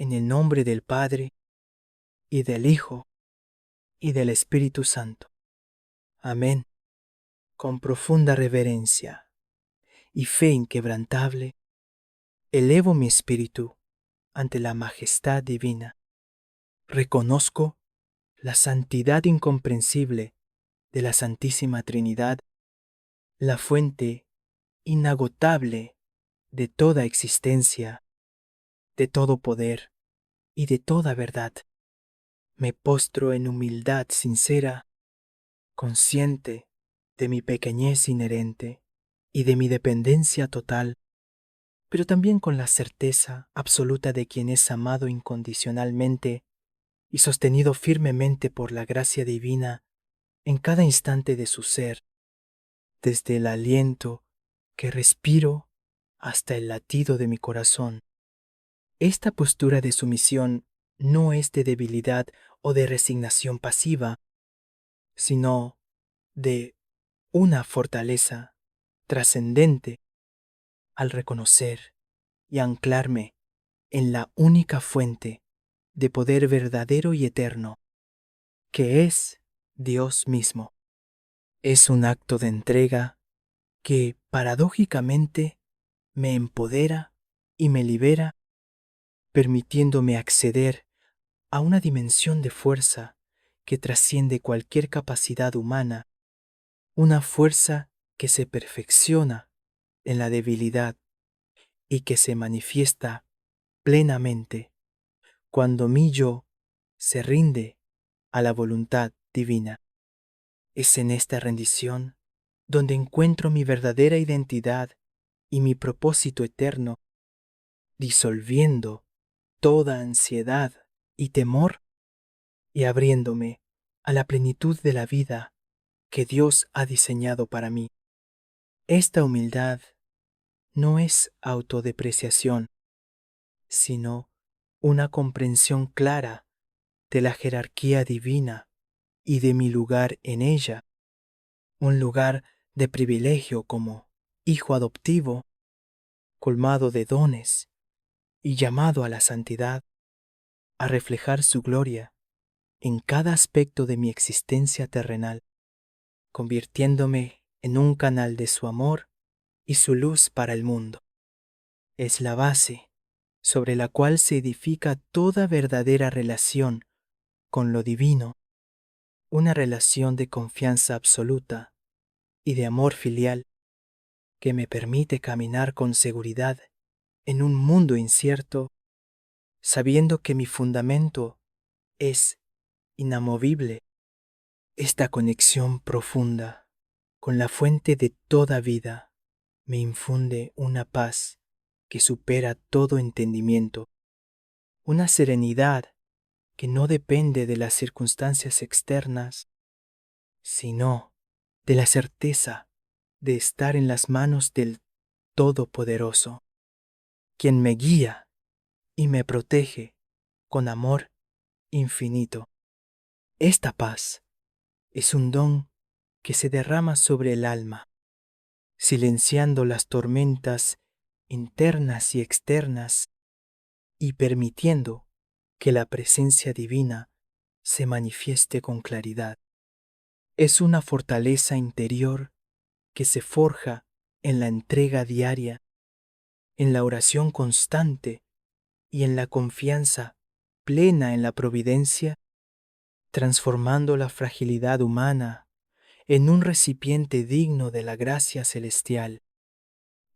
En el nombre del Padre, y del Hijo, y del Espíritu Santo. Amén. Con profunda reverencia y fe inquebrantable, elevo mi espíritu ante la majestad divina. Reconozco la santidad incomprensible de la Santísima Trinidad, la fuente inagotable de toda existencia, de todo poder y de toda verdad. Me postro en humildad sincera, consciente de mi pequeñez inherente y de mi dependencia total, pero también con la certeza absoluta de quien es amado incondicionalmente y sostenido firmemente por la gracia divina en cada instante de su ser, desde el aliento que respiro hasta el latido de mi corazón. Esta postura de sumisión no es de debilidad o de resignación pasiva, sino de una fortaleza trascendente al reconocer y anclarme en la única fuente de poder verdadero y eterno, que es Dios mismo. Es un acto de entrega que, paradójicamente, me empodera y me libera, permitiéndome acceder a una dimensión de fuerza que trasciende cualquier capacidad humana, una fuerza que se perfecciona en la debilidad y que se manifiesta plenamente cuando mi yo se rinde a la voluntad divina. Es en esta rendición donde encuentro mi verdadera identidad y mi propósito eterno, disolviendo toda ansiedad y temor y abriéndome a la plenitud de la vida que Dios ha diseñado para mí. Esta humildad no es autodepreciación, sino una comprensión clara de la jerarquía divina y de mi lugar en ella, un lugar de privilegio como hijo adoptivo, colmado de dones y llamado a la santidad, a reflejar su gloria en cada aspecto de mi existencia terrenal, convirtiéndome en un canal de su amor y su luz para el mundo. Es la base sobre la cual se edifica toda verdadera relación con lo divino, una relación de confianza absoluta y de amor filial que me permite caminar con seguridad en un mundo incierto, sabiendo que mi fundamento es inamovible. Esta conexión profunda con la fuente de toda vida me infunde una paz que supera todo entendimiento, una serenidad que no depende de las circunstancias externas, sino de la certeza de estar en las manos del Todopoderoso, quien me guía y me protege con amor infinito. Esta paz es un don que se derrama sobre el alma, silenciando las tormentas internas y externas y permitiendo que la presencia divina se manifieste con claridad. Es una fortaleza interior que se forja en la entrega diaria, en la oración constante y en la confianza plena en la providencia, transformando la fragilidad humana en un recipiente digno de la gracia celestial.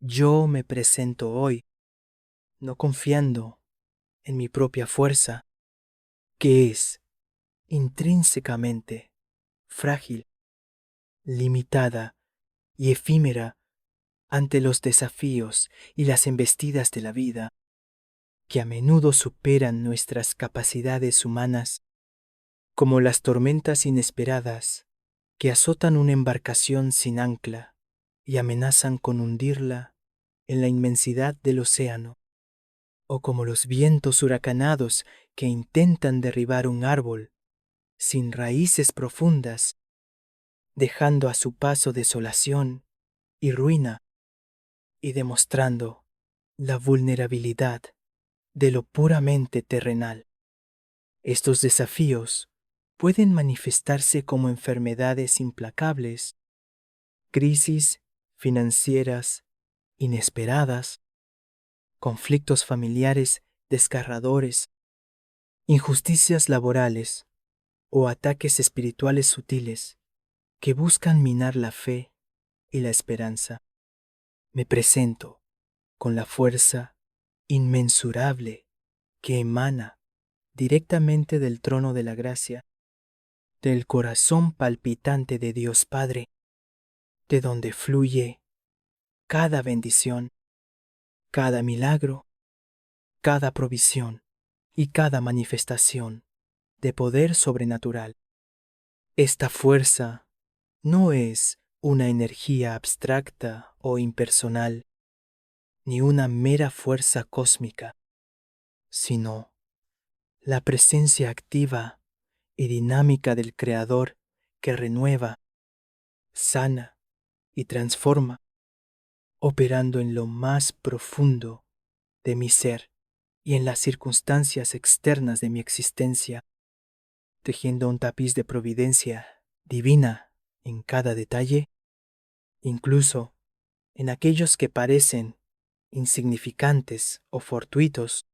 Yo me presento hoy, no confiando en mi propia fuerza, que es intrínsecamente frágil, limitada y efímera ante los desafíos y las embestidas de la vida, que a menudo superan nuestras capacidades humanas, como las tormentas inesperadas que azotan una embarcación sin ancla y amenazan con hundirla en la inmensidad del océano, o como los vientos huracanados que intentan derribar un árbol sin raíces profundas, dejando a su paso desolación y ruina y demostrando la vulnerabilidad de lo puramente terrenal. Estos desafíos pueden manifestarse como enfermedades implacables, crisis financieras inesperadas, conflictos familiares desgarradores, injusticias laborales o ataques espirituales sutiles que buscan minar la fe y la esperanza. Me presento con la fuerza inmensurable que emana directamente del trono de la gracia, del corazón palpitante de Dios Padre, de donde fluye cada bendición, cada milagro, cada provisión y cada manifestación de poder sobrenatural. Esta fuerza no es una energía abstracta o impersonal, ni una mera fuerza cósmica, sino la presencia activa y dinámica del Creador que renueva, sana y transforma, operando en lo más profundo de mi ser y en las circunstancias externas de mi existencia, tejiendo un tapiz de providencia divina en cada detalle, incluso en aquellos que parecen insignificantes o fortuitos,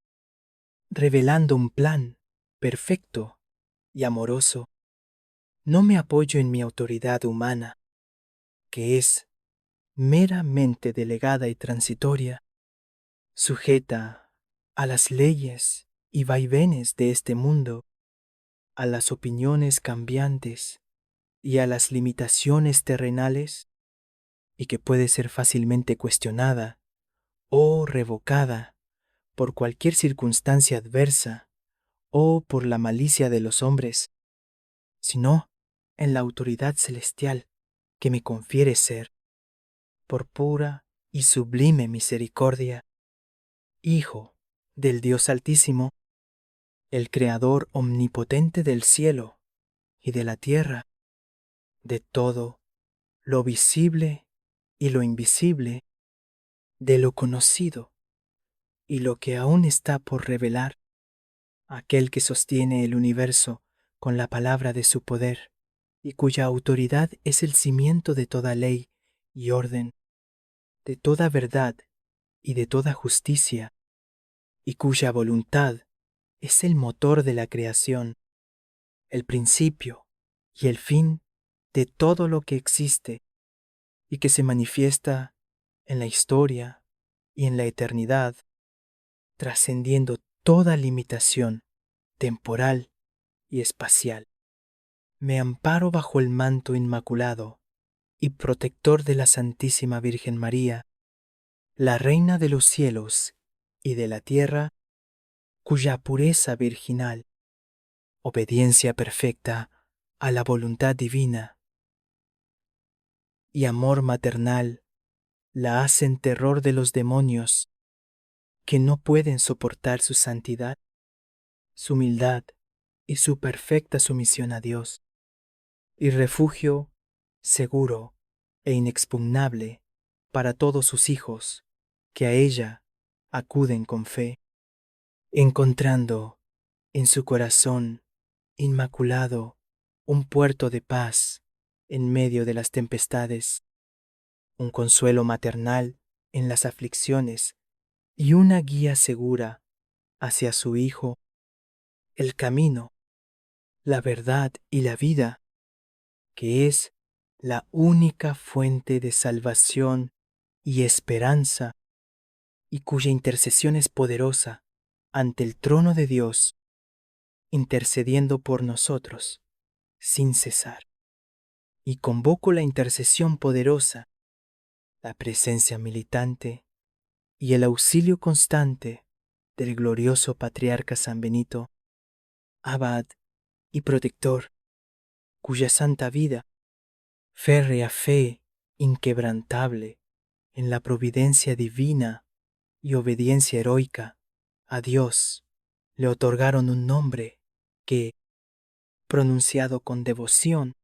revelando un plan perfecto y amoroso. No me apoyo en mi autoridad humana, que es meramente delegada y transitoria, sujeta a las leyes y vaivenes de este mundo, a las opiniones cambiantes y a las limitaciones terrenales, y que puede ser fácilmente cuestionada o revocada por cualquier circunstancia adversa o por la malicia de los hombres, sino en la autoridad celestial que me confiere ser, por pura y sublime misericordia, Hijo del Dios Altísimo, el Creador omnipotente del cielo y de la tierra, de todo lo visible y lo invisible, de lo conocido y lo que aún está por revelar, aquel que sostiene el universo con la palabra de su poder, y cuya autoridad es el cimiento de toda ley y orden, de toda verdad y de toda justicia, y cuya voluntad es el motor de la creación, el principio y el fin de todo lo que existe y que se manifiesta en la historia y en la eternidad, trascendiendo toda limitación temporal y espacial. Me amparo bajo el manto inmaculado y protector de la Santísima Virgen María, la Reina de los cielos y de la tierra, cuya pureza virginal, obediencia perfecta a la voluntad divina y amor maternal la hacen terror de los demonios que no pueden soportar su santidad, su humildad y su perfecta sumisión a Dios, y refugio seguro e inexpugnable para todos sus hijos que a ella acuden con fe, encontrando en su corazón inmaculado un puerto de paz en medio de las tempestades, un consuelo maternal en las aflicciones y una guía segura hacia su Hijo, el camino, la verdad y la vida, que es la única fuente de salvación y esperanza, y cuya intercesión es poderosa ante el trono de Dios, intercediendo por nosotros sin cesar. Y convoco la intercesión poderosa, la presencia militante y el auxilio constante del glorioso patriarca San Benito, abad y protector, cuya santa vida, férrea fe inquebrantable en la providencia divina y obediencia heroica a Dios, le otorgaron un nombre que, pronunciado con devoción,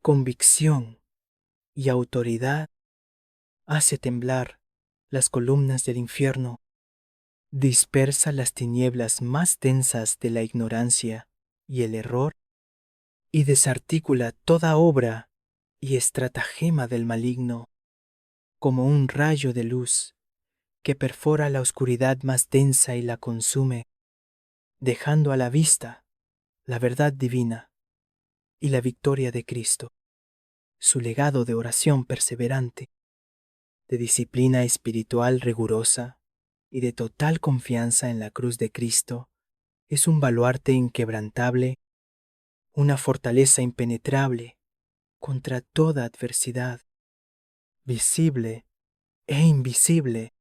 convicción y autoridad, hace temblar las columnas del infierno dispersa las tinieblas más densas de la ignorancia y el error, y desarticula toda obra y estratagema del maligno, como un rayo de luz que perfora la oscuridad más densa y la consume, dejando a la vista la verdad divina y la victoria de Cristo. Su legado de oración perseverante, de disciplina espiritual rigurosa y de total confianza en la cruz de Cristo es un baluarte inquebrantable, una fortaleza impenetrable contra toda adversidad, visible e invisible,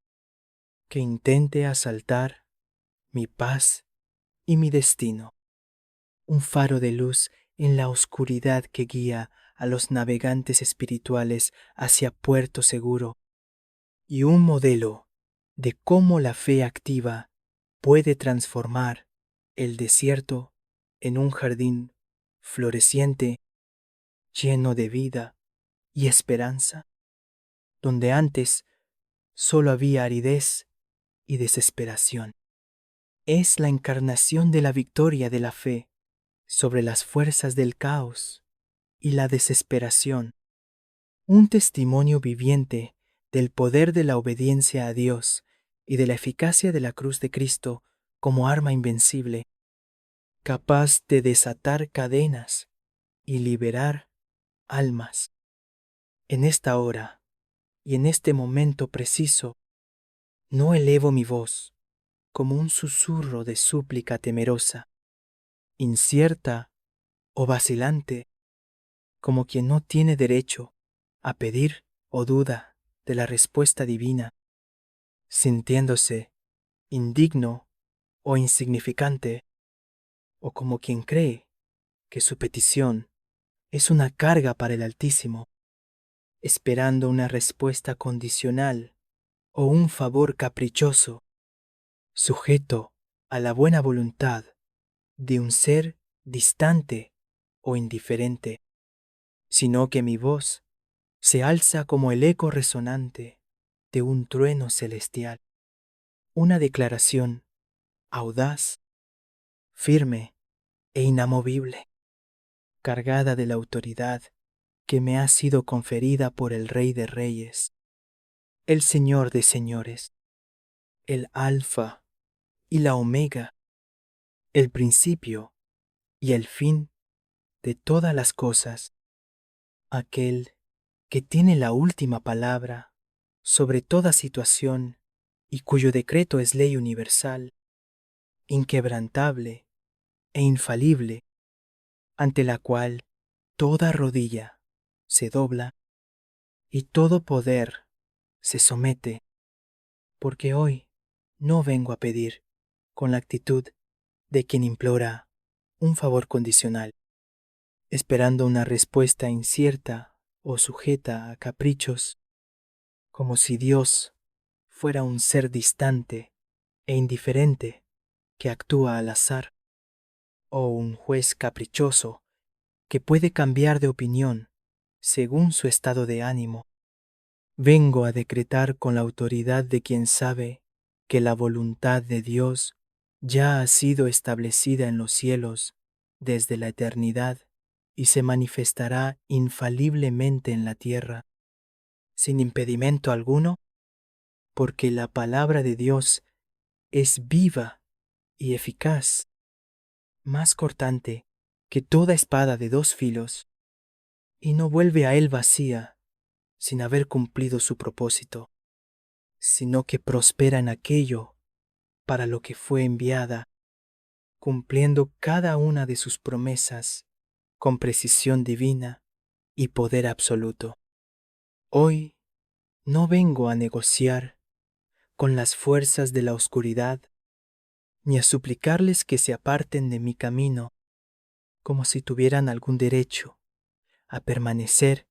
que intente asaltar mi paz y mi destino. Un faro de luz en la oscuridad que guía a los navegantes espirituales hacia puerto seguro, y un modelo de cómo la fe activa puede transformar el desierto en un jardín floreciente, lleno de vida y esperanza, donde antes solo había aridez y desesperación. Es la encarnación de la victoria de la fe sobre las fuerzas del caos y la desesperación, un testimonio viviente del poder de la obediencia a Dios y de la eficacia de la cruz de Cristo como arma invencible, capaz de desatar cadenas y liberar almas. En esta hora y en este momento preciso, no elevo mi voz como un susurro de súplica temerosa, incierta o vacilante, como quien no tiene derecho a pedir o duda de la respuesta divina, sintiéndose indigno o insignificante, o como quien cree que su petición es una carga para el Altísimo, esperando una respuesta condicional o un favor caprichoso, sujeto a la buena voluntad de un ser distante o indiferente, sino que mi voz se alza como el eco resonante de un trueno celestial, una declaración audaz, firme e inamovible, cargada de la autoridad que me ha sido conferida por el Rey de Reyes, el Señor de Señores, el Alfa y la Omega, el principio y el fin de todas las cosas, aquel que tiene la última palabra sobre toda situación y cuyo decreto es ley universal, inquebrantable e infalible, ante la cual toda rodilla se dobla y todo poder se somete, porque hoy no vengo a pedir con la actitud de quien implora un favor condicional, esperando una respuesta incierta o sujeta a caprichos, como si Dios fuera un ser distante e indiferente que actúa al azar, o un juez caprichoso que puede cambiar de opinión según su estado de ánimo. Vengo a decretar con la autoridad de quien sabe que la voluntad de Dios ya ha sido establecida en los cielos desde la eternidad y se manifestará infaliblemente en la tierra, sin impedimento alguno, porque la palabra de Dios es viva y eficaz, más cortante que toda espada de dos filos, y no vuelve a él vacía sin haber cumplido su propósito, sino que prospera en aquello para lo que fue enviada, cumpliendo cada una de sus promesas con precisión divina y poder absoluto. Hoy no vengo a negociar con las fuerzas de la oscuridad, ni a suplicarles que se aparten de mi camino, como si tuvieran algún derecho a permanecer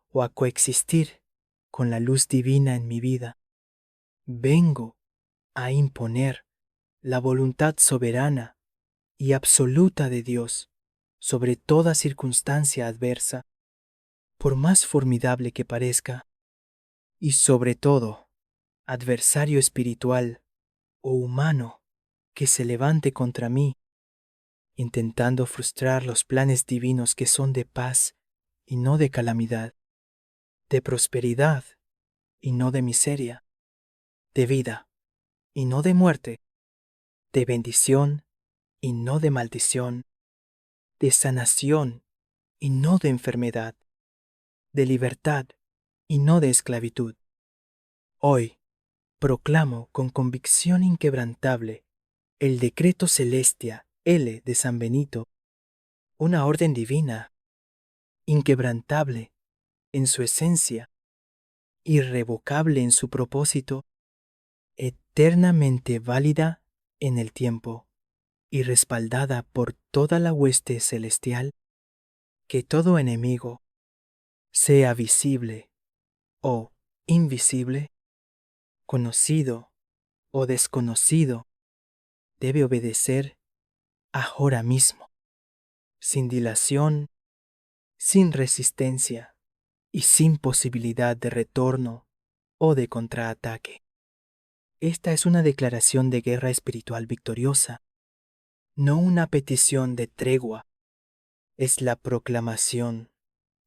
o a coexistir con la luz divina en mi vida. Vengo a imponer la voluntad soberana y absoluta de Dios sobre toda circunstancia adversa, por más formidable que parezca, y sobre todo, adversario espiritual o humano que se levante contra mí, intentando frustrar los planes divinos que son de paz y no de calamidad, de prosperidad y no de miseria, de vida y no de muerte, de bendición y no de maldición, de sanación y no de enfermedad, de libertad y no de esclavitud. Hoy proclamo con convicción inquebrantable el decreto celestia L de San Benito, una orden divina, inquebrantable en su esencia, irrevocable en su propósito, eternamente válida en el tiempo y respaldada por toda la hueste celestial, que todo enemigo, sea visible o invisible, conocido o desconocido, debe obedecer ahora mismo, sin dilación, sin resistencia y sin posibilidad de retorno o de contraataque. Esta es una declaración de guerra espiritual victoriosa, no una petición de tregua. Es la proclamación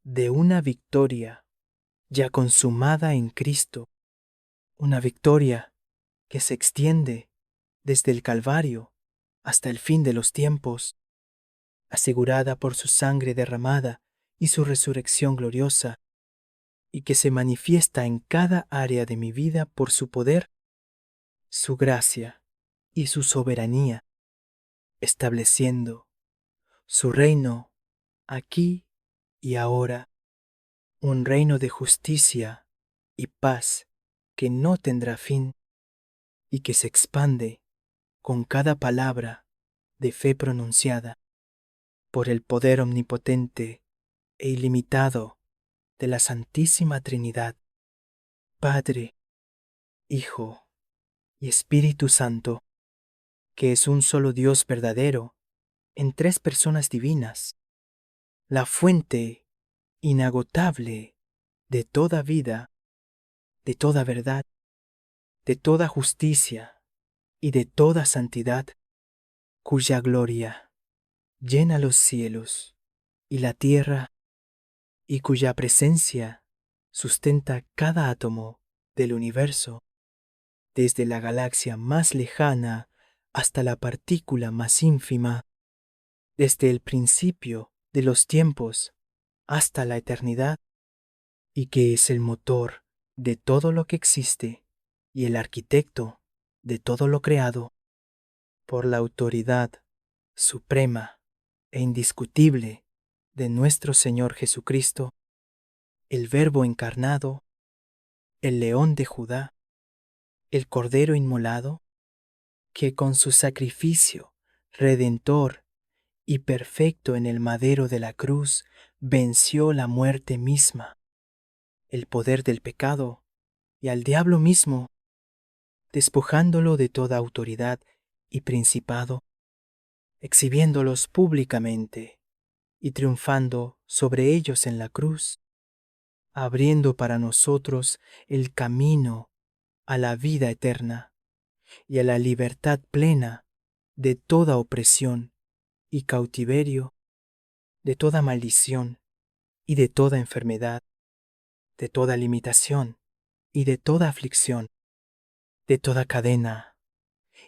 de una victoria ya consumada en Cristo, una victoria que se extiende desde el Calvario hasta el fin de los tiempos, asegurada por su sangre derramada y su resurrección gloriosa, y que se manifiesta en cada área de mi vida por su poder, su gracia y su soberanía, estableciendo su reino aquí y ahora, un reino de justicia y paz que no tendrá fin y que se expande con cada palabra de fe pronunciada por el poder omnipotente e ilimitado de la Santísima Trinidad, Padre, Hijo y Espíritu Santo, que es un solo Dios verdadero en tres personas divinas, la fuente inagotable de toda vida, de toda verdad, de toda justicia y de toda santidad, cuya gloria llena los cielos y la tierra, y cuya presencia sustenta cada átomo del universo, desde la galaxia más lejana hasta la partícula más ínfima, desde el principio de los tiempos hasta la eternidad, y que es el motor de todo lo que existe y el arquitecto de todo lo creado, por la autoridad suprema e indiscutible de nuestro Señor Jesucristo, el Verbo encarnado, el León de Judá, el Cordero inmolado, que con su sacrificio redentor y perfecto en el madero de la cruz venció la muerte misma, el poder del pecado y al diablo mismo, despojándolo de toda autoridad y principado, exhibiéndolos públicamente y triunfando sobre ellos en la cruz, abriendo para nosotros el camino a la vida eterna y a la libertad plena de toda opresión y cautiverio, de toda maldición y de toda enfermedad, de toda limitación y de toda aflicción, de toda cadena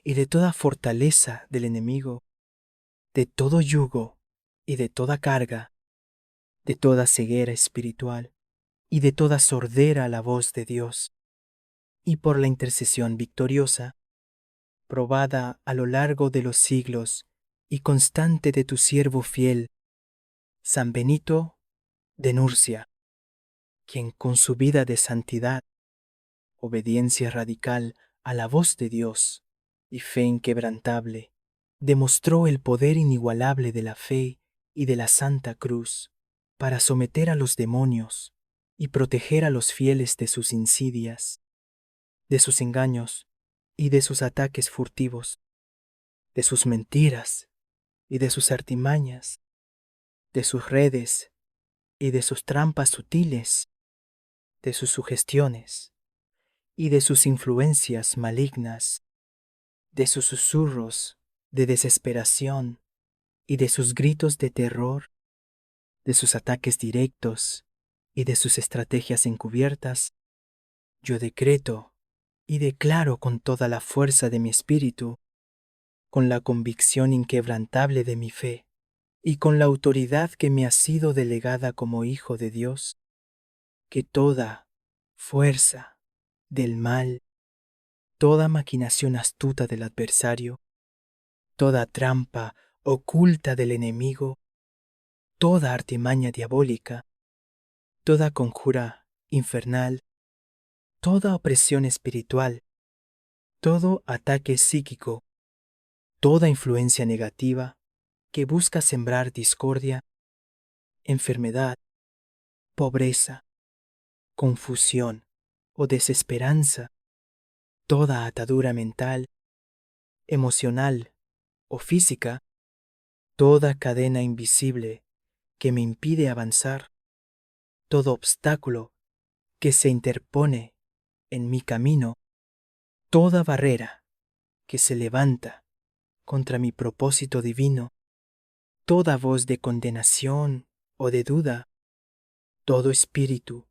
y de toda fortaleza del enemigo, de todo yugo y de toda carga, de toda ceguera espiritual y de toda sordera a la voz de Dios, y por la intercesión victoriosa, probada a lo largo de los siglos y constante de tu siervo fiel, San Benito de Nurcia, quien con su vida de santidad, obediencia radical a la voz de Dios y fe inquebrantable, demostró el poder inigualable de la fe y de la Santa Cruz para someter a los demonios y proteger a los fieles de sus insidias, de sus engaños y de sus ataques furtivos, de sus mentiras y de sus artimañas, de sus redes y de sus trampas sutiles, de sus sugestiones y de sus influencias malignas, de sus susurros de desesperación y de sus gritos de terror, de sus ataques directos y de sus estrategias encubiertas, yo decreto y declaro con toda la fuerza de mi espíritu, con la convicción inquebrantable de mi fe y con la autoridad que me ha sido delegada como hijo de Dios, que toda fuerza del mal, toda maquinación astuta del adversario, toda trampa oculta del enemigo, toda artimaña diabólica, toda conjura infernal, toda opresión espiritual, todo ataque psíquico, toda influencia negativa que busca sembrar discordia, enfermedad, pobreza, confusión o desesperanza, toda atadura mental, emocional o física, toda cadena invisible que me impide avanzar, todo obstáculo que se interpone en mi camino, toda barrera que se levanta contra mi propósito divino, toda voz de condenación o de duda, todo espíritu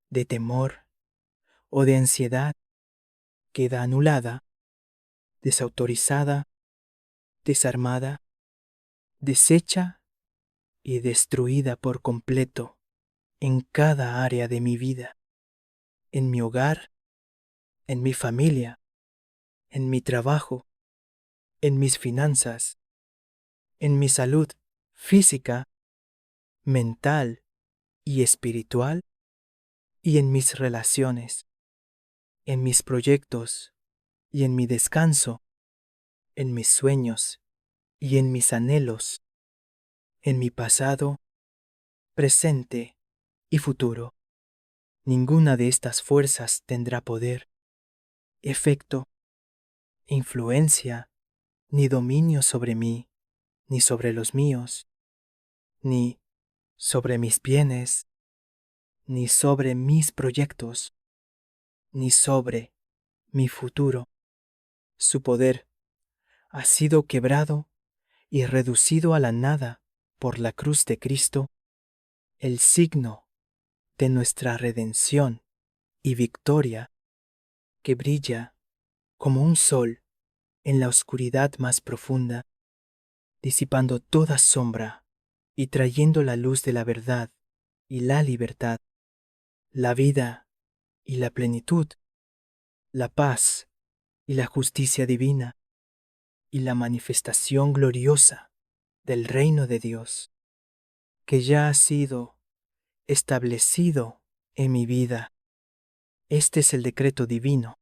de temor o de ansiedad queda anulada, desautorizada, desarmada, deshecha y destruida por completo en cada área de mi vida, en mi hogar, en mi familia, en mi trabajo, en mis finanzas, en mi salud física, mental y espiritual, y en mis relaciones, en mis proyectos y en mi descanso, en mis sueños y en mis anhelos, en mi pasado, presente y futuro. Ninguna de estas fuerzas tendrá poder, efecto, influencia, ni dominio sobre mí, ni sobre los míos, ni sobre mis bienes, ni sobre mis proyectos, ni sobre mi futuro. Su poder ha sido quebrado y reducido a la nada por la cruz de Cristo, el signo de nuestra redención y victoria que brilla como un sol en la oscuridad más profunda, disipando toda sombra y trayendo la luz de la verdad y la libertad, la vida y la plenitud, la paz y la justicia divina y la manifestación gloriosa del reino de Dios, que ya ha sido establecido en mi vida. Este es el decreto divino,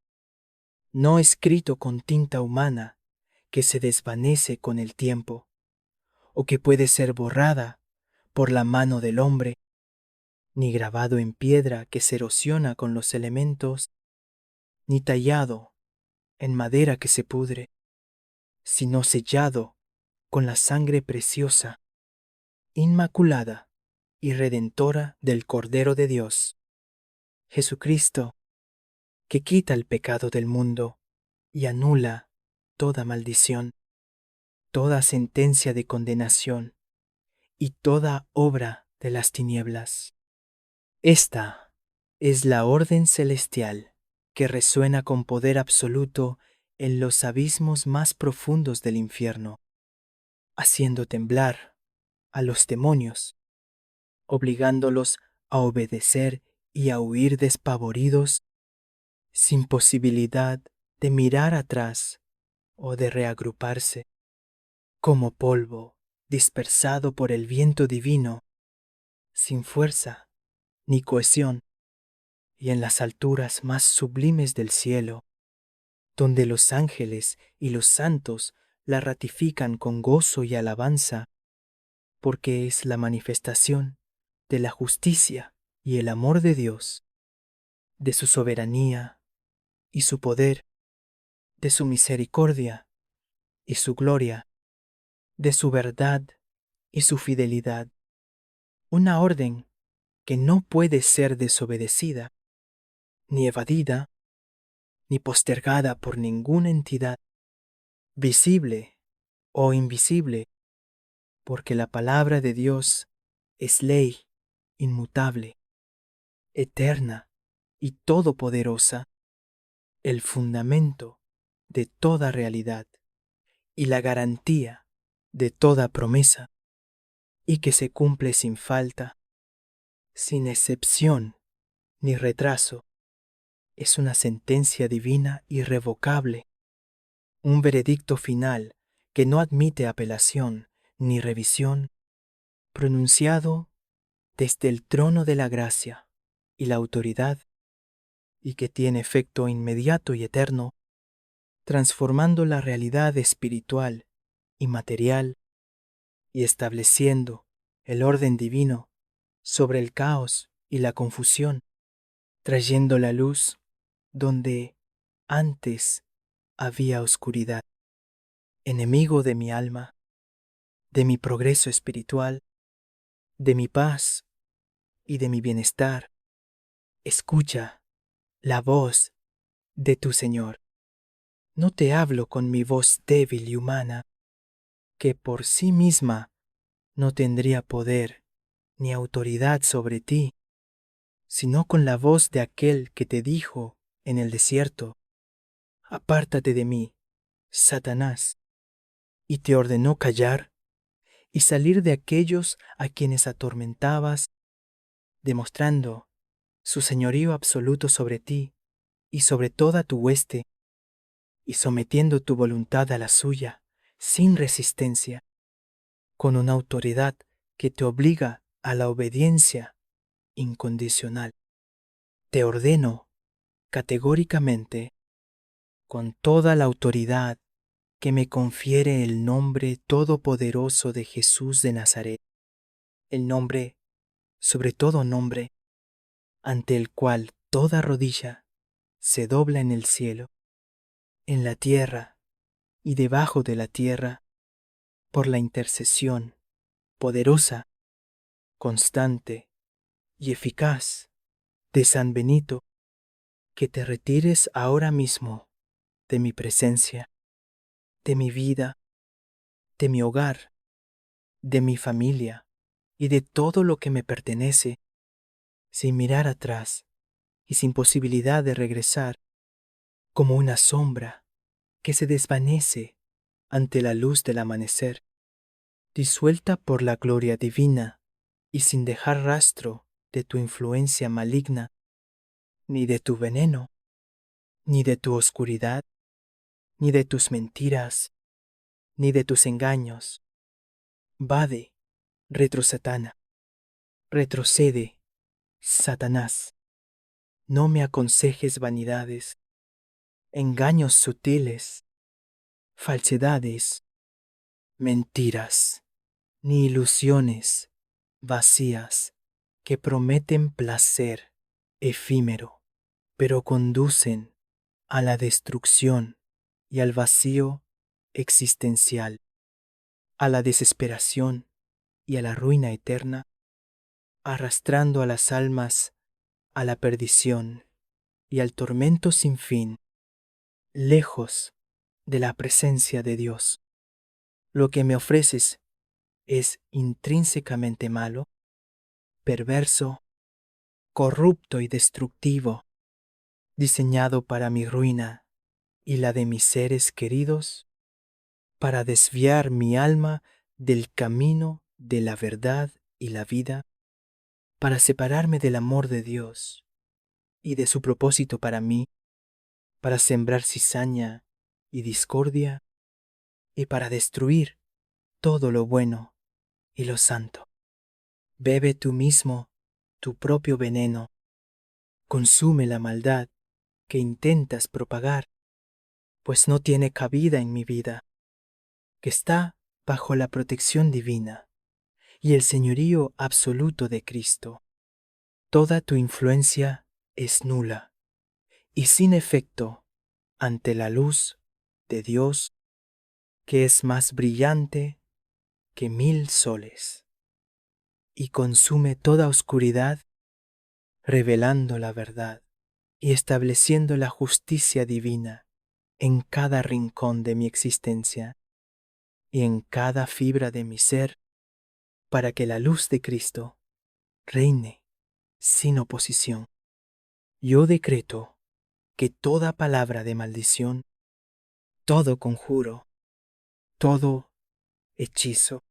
no escrito con tinta humana que se desvanece con el tiempo, o que puede ser borrada por la mano del hombre, ni grabado en piedra que se erosiona con los elementos, ni tallado en madera que se pudre, sino sellado con la sangre preciosa, inmaculada y redentora del Cordero de Dios, Jesucristo, que quita el pecado del mundo y anula toda maldición, toda sentencia de condenación y toda obra de las tinieblas. Esta es la orden celestial que resuena con poder absoluto en los abismos más profundos del infierno, haciendo temblar a los demonios, obligándolos a obedecer y a huir despavoridos, sin posibilidad de mirar atrás o de reagruparse, como polvo dispersado por el viento divino, sin fuerza ni cohesión, y en las alturas más sublimes del cielo, donde los ángeles y los santos la ratifican con gozo y alabanza, porque es la manifestación de la justicia y el amor de Dios, de su soberanía y su poder, de su misericordia y su gloria, de su verdad y su fidelidad. Una orden que no puede ser desobedecida, ni evadida, ni postergada por ninguna entidad, visible o invisible, porque la palabra de Dios es ley inmutable, eterna y todopoderosa, el fundamento de toda realidad y la garantía de toda promesa, y que se cumple sin falta, sin excepción ni retraso. Es una sentencia divina irrevocable, un veredicto final que no admite apelación ni revisión, pronunciado desde el trono de la gracia y la autoridad, y que tiene efecto inmediato y eterno, transformando la realidad espiritual y material y estableciendo el orden divino sobre el caos y la confusión, trayendo la luz donde antes había oscuridad. Enemigo de mi alma, de mi progreso espiritual, de mi paz y de mi bienestar, escucha la voz de tu Señor. No te hablo con mi voz débil y humana, que por sí misma no tendría poder ni autoridad sobre ti, sino con la voz de aquel que te dijo en el desierto: apártate de mí, Satanás, y te ordenó callar y salir de aquellos a quienes atormentabas, demostrando su señorío absoluto sobre ti y sobre toda tu hueste, y sometiendo tu voluntad a la suya, sin resistencia, con una autoridad que te obliga a la obediencia incondicional. Te ordeno categóricamente, con toda la autoridad que me confiere el nombre todopoderoso de Jesús de Nazaret, el nombre, sobre todo nombre, ante el cual toda rodilla se dobla en el cielo, en la tierra y debajo de la tierra, por la intercesión poderosa, constante y eficaz de San Benito, que te retires ahora mismo de mi presencia, de mi vida, de mi hogar, de mi familia y de todo lo que me pertenece, sin mirar atrás y sin posibilidad de regresar, como una sombra que se desvanece ante la luz del amanecer, disuelta por la gloria divina y sin dejar rastro de tu influencia maligna, ni de tu veneno, ni de tu oscuridad, ni de tus mentiras, ni de tus engaños. Vade, retrosatana, retrocede, Satanás. No me aconsejes vanidades, engaños sutiles, falsedades, mentiras, ni ilusiones vacías que prometen placer efímero, pero conducen a la destrucción y al vacío existencial, a la desesperación y a la ruina eterna, arrastrando a las almas a la perdición y al tormento sin fin, lejos de la presencia de Dios. Lo que me ofreces es intrínsecamente malo, perverso, corrupto y destructivo, diseñado para mi ruina y la de mis seres queridos, para desviar mi alma del camino de la verdad y la vida, para separarme del amor de Dios y de su propósito para mí, para sembrar cizaña y discordia, y para destruir todo lo bueno y lo santo. Bebe tú mismo tu propio veneno, consume la maldad que intentas propagar, pues no tiene cabida en mi vida, que está bajo la protección divina y el señorío absoluto de Cristo. Toda tu influencia es nula y sin efecto ante la luz de Dios, que es más brillante que 1000 soles, y consume toda oscuridad, revelando la verdad y estableciendo la justicia divina en cada rincón de mi existencia y en cada fibra de mi ser, para que la luz de Cristo reine sin oposición. Yo decreto que toda palabra de maldición, todo conjuro, todo hechizo,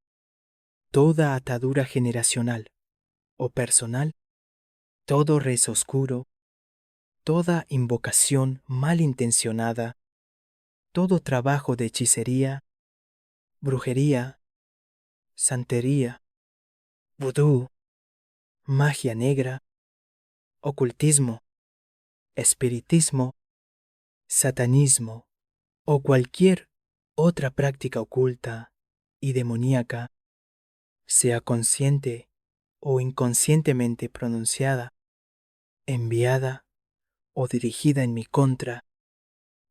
toda atadura generacional o personal, todo rezo oscuro, toda invocación malintencionada, todo trabajo de hechicería, brujería, santería, vudú, magia negra, ocultismo, espiritismo, satanismo o cualquier otra práctica oculta y demoníaca, sea consciente o inconscientemente pronunciada, enviada o dirigida en mi contra,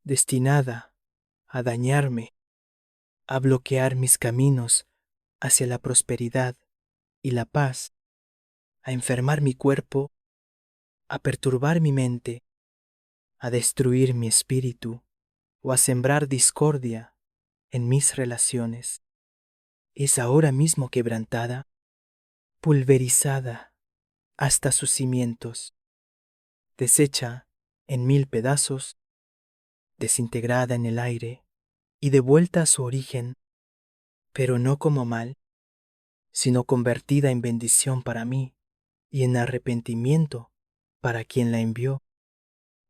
destinada a dañarme, a bloquear mis caminos hacia la prosperidad y la paz, a enfermar mi cuerpo, a perturbar mi mente, a destruir mi espíritu o a sembrar discordia en mis relaciones, es ahora mismo quebrantada, pulverizada hasta sus cimientos, deshecha en 1000 pedazos, desintegrada en el aire y devuelta a su origen, pero no como mal, sino convertida en bendición para mí y en arrepentimiento para quien la envió,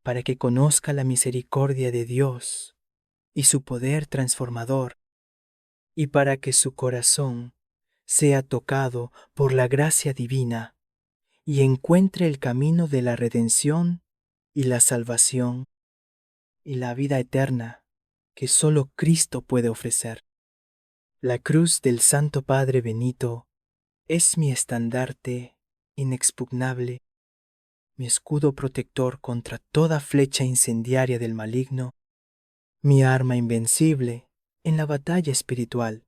para que conozca la misericordia de Dios y su poder transformador, y para que su corazón sea tocado por la gracia divina y encuentre el camino de la redención y la salvación y la vida eterna que solo Cristo puede ofrecer. La cruz del Santo Padre Benito es mi estandarte inexpugnable, mi escudo protector contra toda flecha incendiaria del maligno, mi arma invencible en la batalla espiritual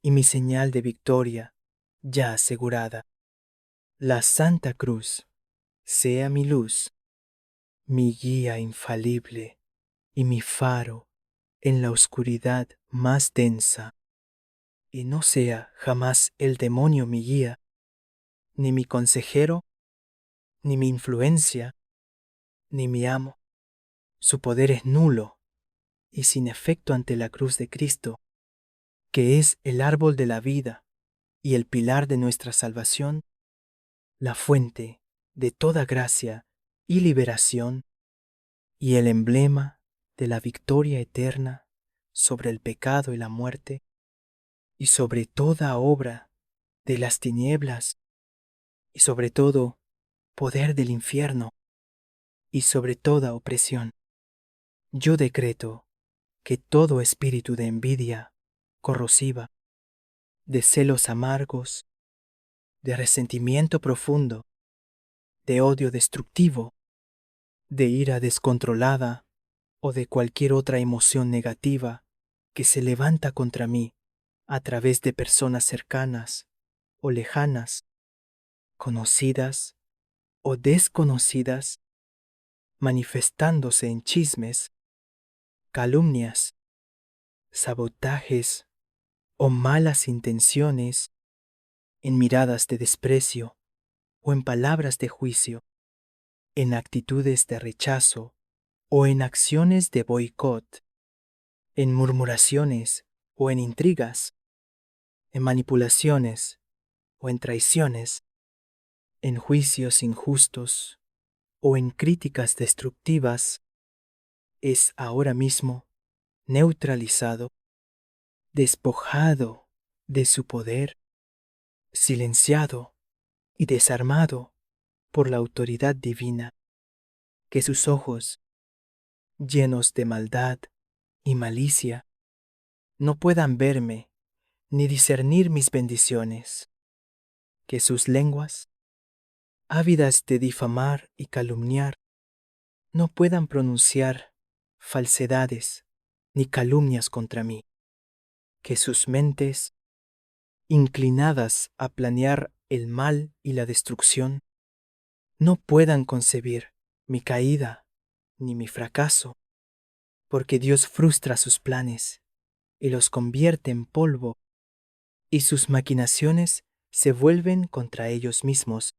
y mi señal de victoria ya asegurada. La Santa Cruz sea mi luz, mi guía infalible y mi faro en la oscuridad más densa, y no sea jamás el demonio mi guía, ni mi consejero, ni mi influencia, ni mi amo. Su poder es nulo y sin efecto ante la cruz de Cristo, que es el árbol de la vida y el pilar de nuestra salvación, la fuente de toda gracia y liberación, y el emblema de la victoria eterna sobre el pecado y la muerte, y sobre toda obra de las tinieblas, y sobre todo poder del infierno, y sobre toda opresión. Yo decreto que todo espíritu de envidia corrosiva, de celos amargos, de resentimiento profundo, de odio destructivo, de ira descontrolada o de cualquier otra emoción negativa que se levanta contra mí a través de personas cercanas o lejanas, conocidas o desconocidas, manifestándose en chismes, calumnias, sabotajes o malas intenciones, en miradas de desprecio o en palabras de juicio, en actitudes de rechazo o en acciones de boicot, en murmuraciones o en intrigas, en manipulaciones o en traiciones, en juicios injustos o en críticas destructivas, es ahora mismo neutralizado, despojado de su poder, silenciado y desarmado por la autoridad divina, que sus ojos, llenos de maldad y malicia, no puedan verme ni discernir mis bendiciones, que sus lenguas, ávidas de difamar y calumniar, no puedan pronunciar falsedades ni calumnias contra mí, que sus mentes, inclinadas a planear el mal y la destrucción, no puedan concebir mi caída ni mi fracaso, porque Dios frustra sus planes y los convierte en polvo, y sus maquinaciones se vuelven contra ellos mismos,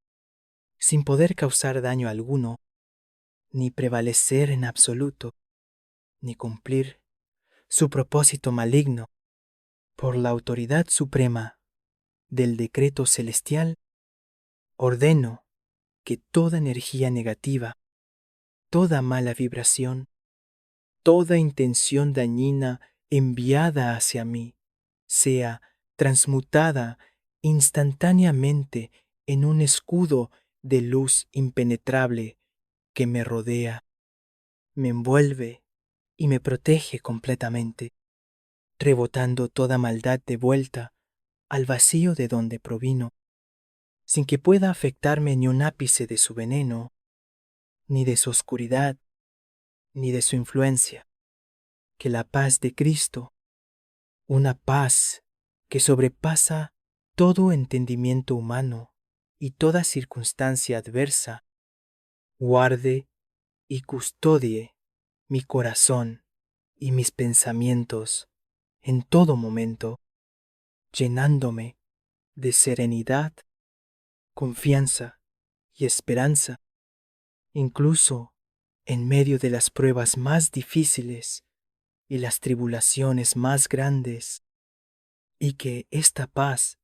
sin poder causar daño alguno, ni prevalecer en absoluto, ni cumplir su propósito maligno. Por la autoridad suprema del decreto celestial, ordeno que toda energía negativa, toda mala vibración, toda intención dañina enviada hacia mí, sea transmutada instantáneamente en un escudo de luz impenetrable que me rodea, me envuelve y me protege completamente, rebotando toda maldad de vuelta al vacío de donde provino, sin que pueda afectarme ni un ápice de su veneno, ni de su oscuridad, ni de su influencia. Que la paz de Cristo, una paz que sobrepasa todo entendimiento humano y toda circunstancia adversa, guarde y custodie mi corazón y mis pensamientos en todo momento, llenándome de serenidad, confianza y esperanza, incluso en medio de las pruebas más difíciles y las tribulaciones más grandes, y que esta paz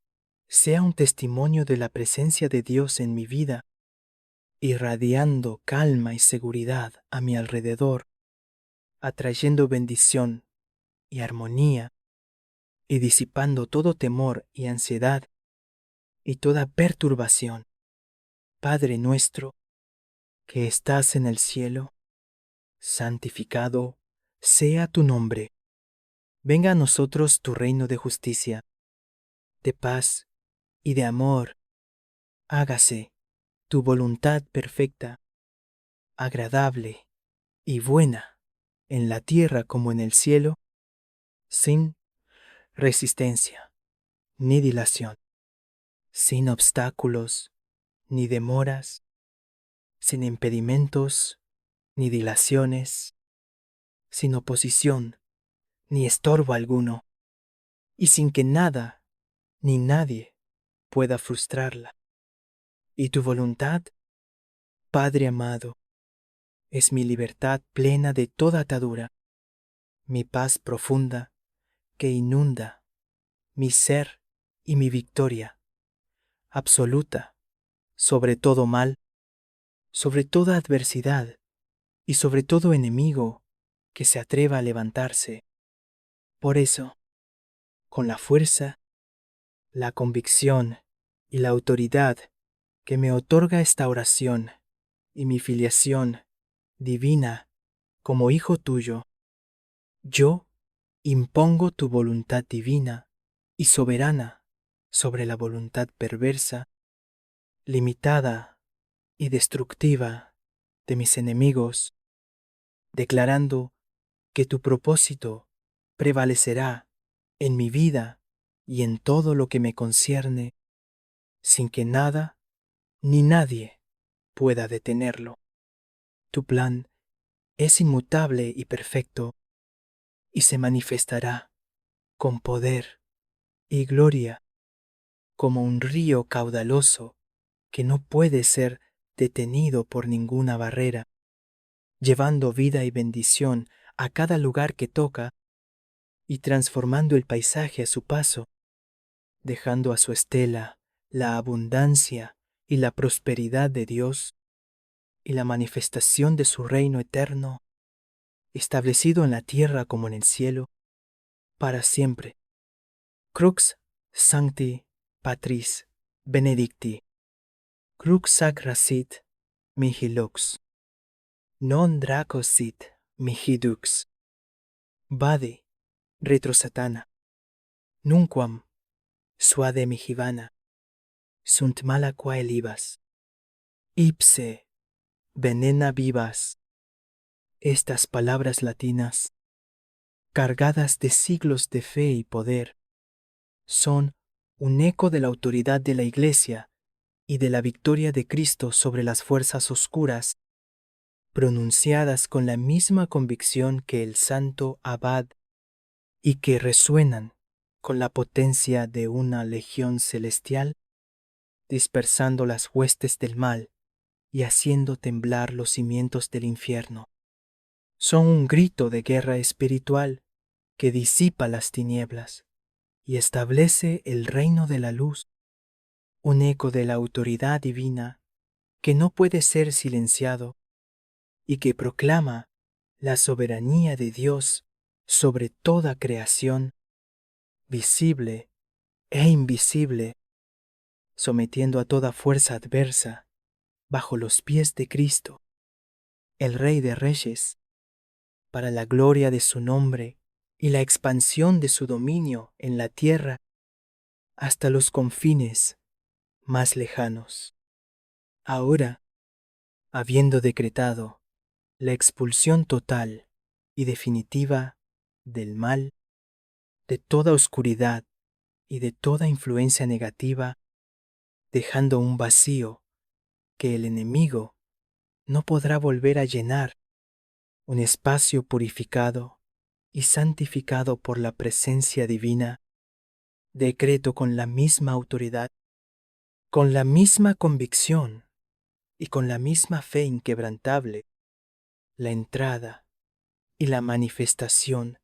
sea un testimonio de la presencia de Dios en mi vida, irradiando calma y seguridad a mi alrededor, atrayendo bendición y armonía, y disipando todo temor y ansiedad y toda perturbación. Padre nuestro, que estás en el cielo, santificado sea tu nombre. Venga a nosotros tu reino de justicia, de paz y de amor. Hágase tu voluntad perfecta, agradable y buena, en la tierra como en el cielo, sin resistencia ni dilación, sin obstáculos ni demoras, sin impedimentos ni dilaciones, sin oposición ni estorbo alguno, y sin que nada ni nadie pueda frustrarla. Y tu voluntad, Padre amado, es mi libertad plena de toda atadura, mi paz profunda que inunda mi ser y mi victoria absoluta sobre todo mal, sobre toda adversidad y sobre todo enemigo que se atreva a levantarse. Por eso, con la fuerza, la convicción y la autoridad que me otorga esta oración y mi filiación divina como hijo tuyo, yo impongo tu voluntad divina y soberana sobre la voluntad perversa, limitada y destructiva de mis enemigos, declarando que tu propósito prevalecerá en mi vida y en todo lo que me concierne, sin que nada ni nadie pueda detenerlo. Tu plan es inmutable y perfecto, y se manifestará con poder y gloria como un río caudaloso que no puede ser detenido por ninguna barrera, llevando vida y bendición a cada lugar que toca y transformando el paisaje a su paso, dejando a su estela la abundancia y la prosperidad de Dios y la manifestación de su reino eterno, establecido en la tierra como en el cielo, para siempre. Crux sancti patris benedicti, crux sacra sit mihi lux, non draco sit mihi dux, vade retro satana, nunquam suade mihi vana, sunt mala quae libas, ipse venena vivas. Estas palabras latinas, cargadas de siglos de fe y poder, son un eco de la autoridad de la Iglesia y de la victoria de Cristo sobre las fuerzas oscuras pronunciadas con la misma convicción que el santo abad y que resuenan con la potencia de una legión celestial, dispersando las huestes del mal y haciendo temblar los cimientos del infierno. Son un grito de guerra espiritual que disipa las tinieblas y establece el reino de la luz, un eco de la autoridad divina que no puede ser silenciado y que proclama la soberanía de Dios sobre toda creación, visible e invisible, sometiendo a toda fuerza adversa bajo los pies de Cristo, el Rey de Reyes, para la gloria de su nombre y la expansión de su dominio en la tierra hasta los confines más lejanos. Ahora, habiendo decretado la expulsión total y definitiva del mal, de toda oscuridad y de toda influencia negativa, dejando un vacío que el enemigo no podrá volver a llenar, un espacio purificado y santificado por la presencia divina, decreto con la misma autoridad, con la misma convicción y con la misma fe inquebrantable, la entrada y la manifestación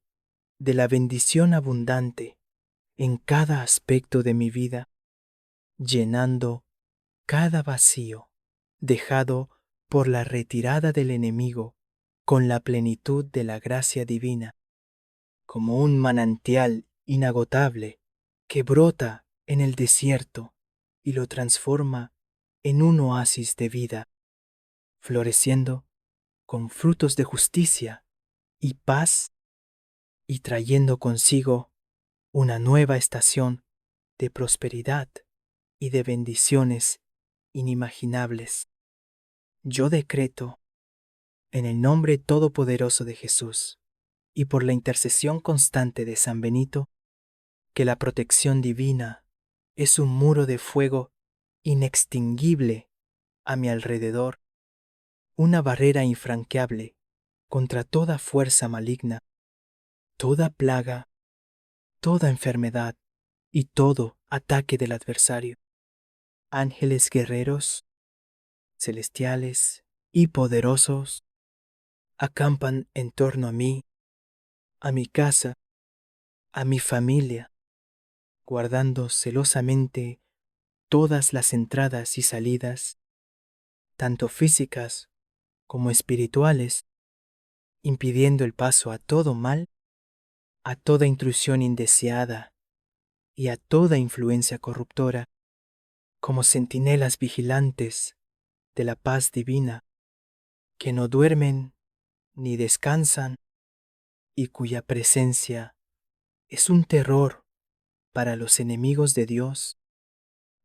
de la bendición abundante en cada aspecto de mi vida, llenando cada vacío dejado por la retirada del enemigo con la plenitud de la gracia divina, como un manantial inagotable que brota en el desierto y lo transforma en un oasis de vida, floreciendo con frutos de justicia y paz y trayendo consigo una nueva estación de prosperidad y de bendiciones inimaginables. Yo decreto, en el nombre todopoderoso de Jesús y por la intercesión constante de San Benito, que la protección divina es un muro de fuego inextinguible a mi alrededor, una barrera infranqueable contra toda fuerza maligna, toda plaga, toda enfermedad y todo ataque del adversario. Ángeles guerreros, celestiales y poderosos acampan en torno a mí, a mi casa, a mi familia, guardando celosamente todas las entradas y salidas, tanto físicas como espirituales, impidiendo el paso a todo mal, a toda intrusión indeseada y a toda influencia corruptora, como centinelas vigilantes de la paz divina, que no duermen ni descansan y cuya presencia es un terror para los enemigos de Dios,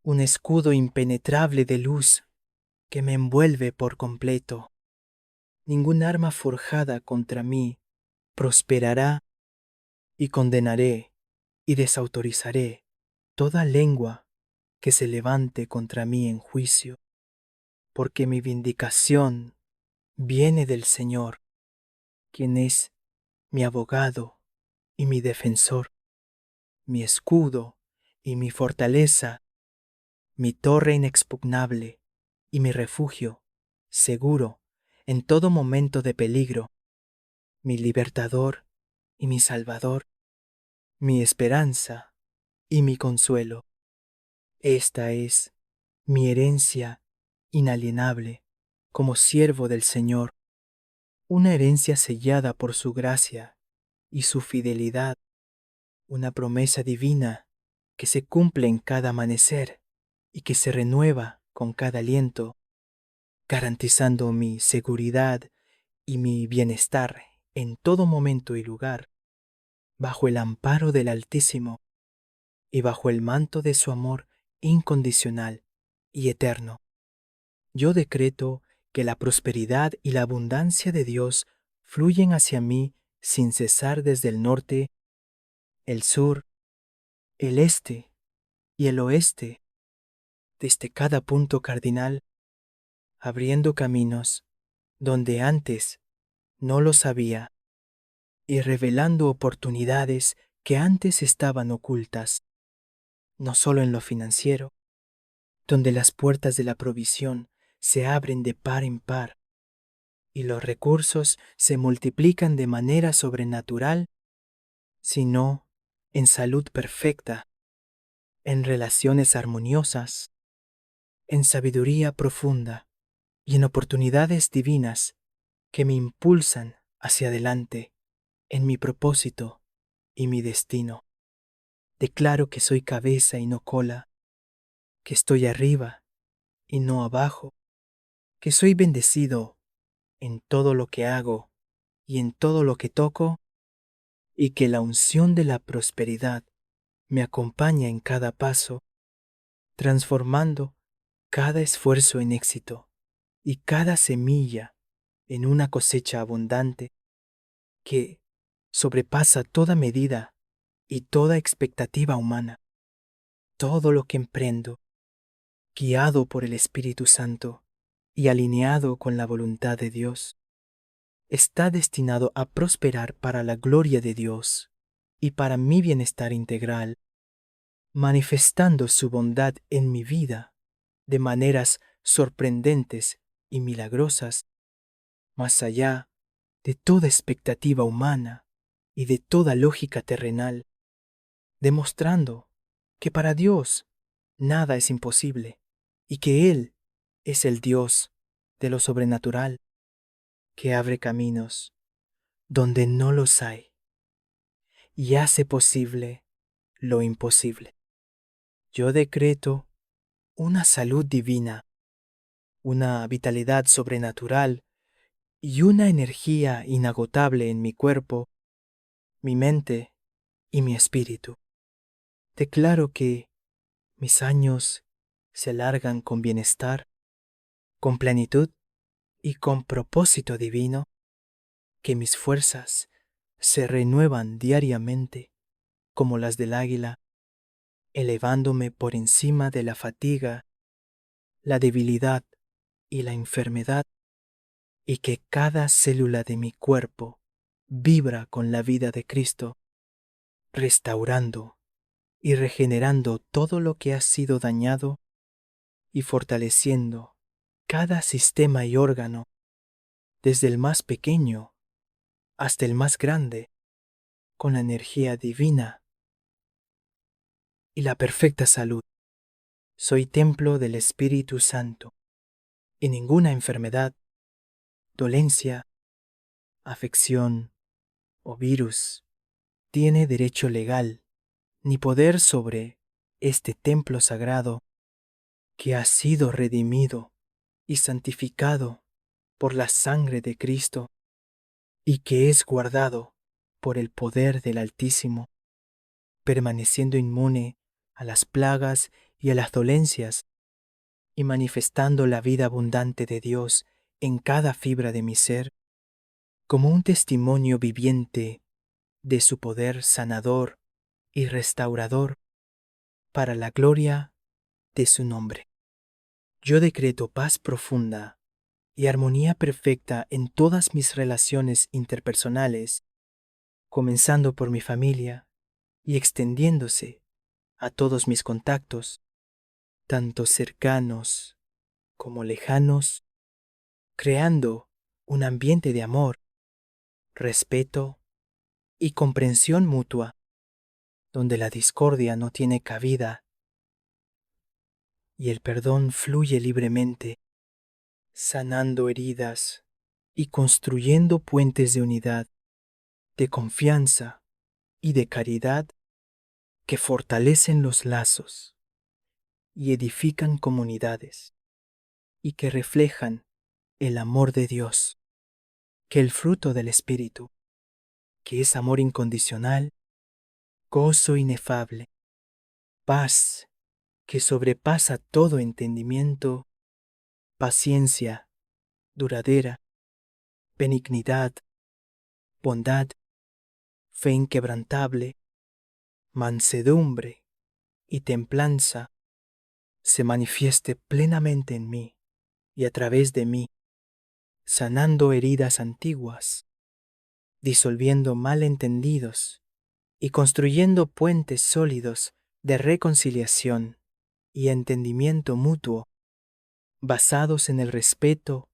un escudo impenetrable de luz que me envuelve por completo. Ningún arma forjada contra mí prosperará, y condenaré y desautorizaré toda lengua que se levante contra mí en juicio, porque mi vindicación viene del Señor, quien es mi abogado y mi defensor, mi escudo y mi fortaleza, mi torre inexpugnable y mi refugio seguro en todo momento de peligro, mi libertador y mi salvador, mi esperanza y mi consuelo. Esta es mi herencia inalienable como siervo del Señor, una herencia sellada por su gracia y su fidelidad, una promesa divina que se cumple en cada amanecer y que se renueva con cada aliento, garantizando mi seguridad y mi bienestar en todo momento y lugar, bajo el amparo del Altísimo y bajo el manto de su amor incondicional y eterno. Yo decreto que la prosperidad y la abundancia de Dios fluyen hacia mí sin cesar desde el norte, el sur, el este y el oeste, desde cada punto cardinal, abriendo caminos donde antes no lo sabía, y revelando oportunidades que antes estaban ocultas, no solo en lo financiero, donde las puertas de la provisión se abren de par en par y los recursos se multiplican de manera sobrenatural, sino en salud perfecta, en relaciones armoniosas, en sabiduría profunda y en oportunidades divinas que me impulsan hacia adelante en mi propósito y mi destino. Declaro que soy cabeza y no cola, que estoy arriba y no abajo, que soy bendecido en todo lo que hago y en todo lo que toco, y que la unción de la prosperidad me acompaña en cada paso, transformando cada esfuerzo en éxito y cada semilla en una cosecha abundante que sobrepasa toda medida y toda expectativa humana. Todo lo que emprendo, guiado por el Espíritu Santo y alineado con la voluntad de Dios, está destinado a prosperar para la gloria de Dios y para mi bienestar integral, manifestando su bondad en mi vida de maneras sorprendentes y milagrosas, más allá de toda expectativa humana y de toda lógica terrenal, demostrando que para Dios nada es imposible y que Él es el Dios de lo sobrenatural, que abre caminos donde no los hay y hace posible lo imposible. Yo decreto una salud divina, una vitalidad sobrenatural y una energía inagotable en mi cuerpo, mi mente y mi espíritu. Declaro que mis años se alargan con bienestar, con plenitud y con propósito divino, que mis fuerzas se renuevan diariamente como las del águila, elevándome por encima de la fatiga, la debilidad y la enfermedad, y que cada célula de mi cuerpo vibra con la vida de Cristo, restaurando y regenerando todo lo que ha sido dañado y fortaleciendo cada sistema y órgano, desde el más pequeño hasta el más grande, con la energía divina y la perfecta salud. Soy templo del Espíritu Santo, y ninguna enfermedad, dolencia, afección o virus tiene derecho legal ni poder sobre este templo sagrado que ha sido redimido y santificado por la sangre de Cristo y que es guardado por el poder del Altísimo, permaneciendo inmune a las plagas y a las dolencias y manifestando la vida abundante de Dios en cada fibra de mi ser, como un testimonio viviente de su poder sanador y restaurador para la gloria de su nombre. Yo decreto paz profunda y armonía perfecta en todas mis relaciones interpersonales, comenzando por mi familia y extendiéndose a todos mis contactos, tanto cercanos como lejanos, creando un ambiente de amor, respeto y comprensión mutua, donde la discordia no tiene cabida y el perdón fluye libremente, sanando heridas y construyendo puentes de unidad, de confianza y de caridad que fortalecen los lazos y edifican comunidades y que reflejan el amor de Dios, que el fruto del Espíritu, que es amor incondicional, gozo inefable, paz que sobrepasa todo entendimiento, paciencia duradera, benignidad, bondad, fe inquebrantable, mansedumbre y templanza se manifieste plenamente en mí y a través de mí, sanando heridas antiguas, disolviendo malentendidos y construyendo puentes sólidos de reconciliación y entendimiento mutuo, basados en el respeto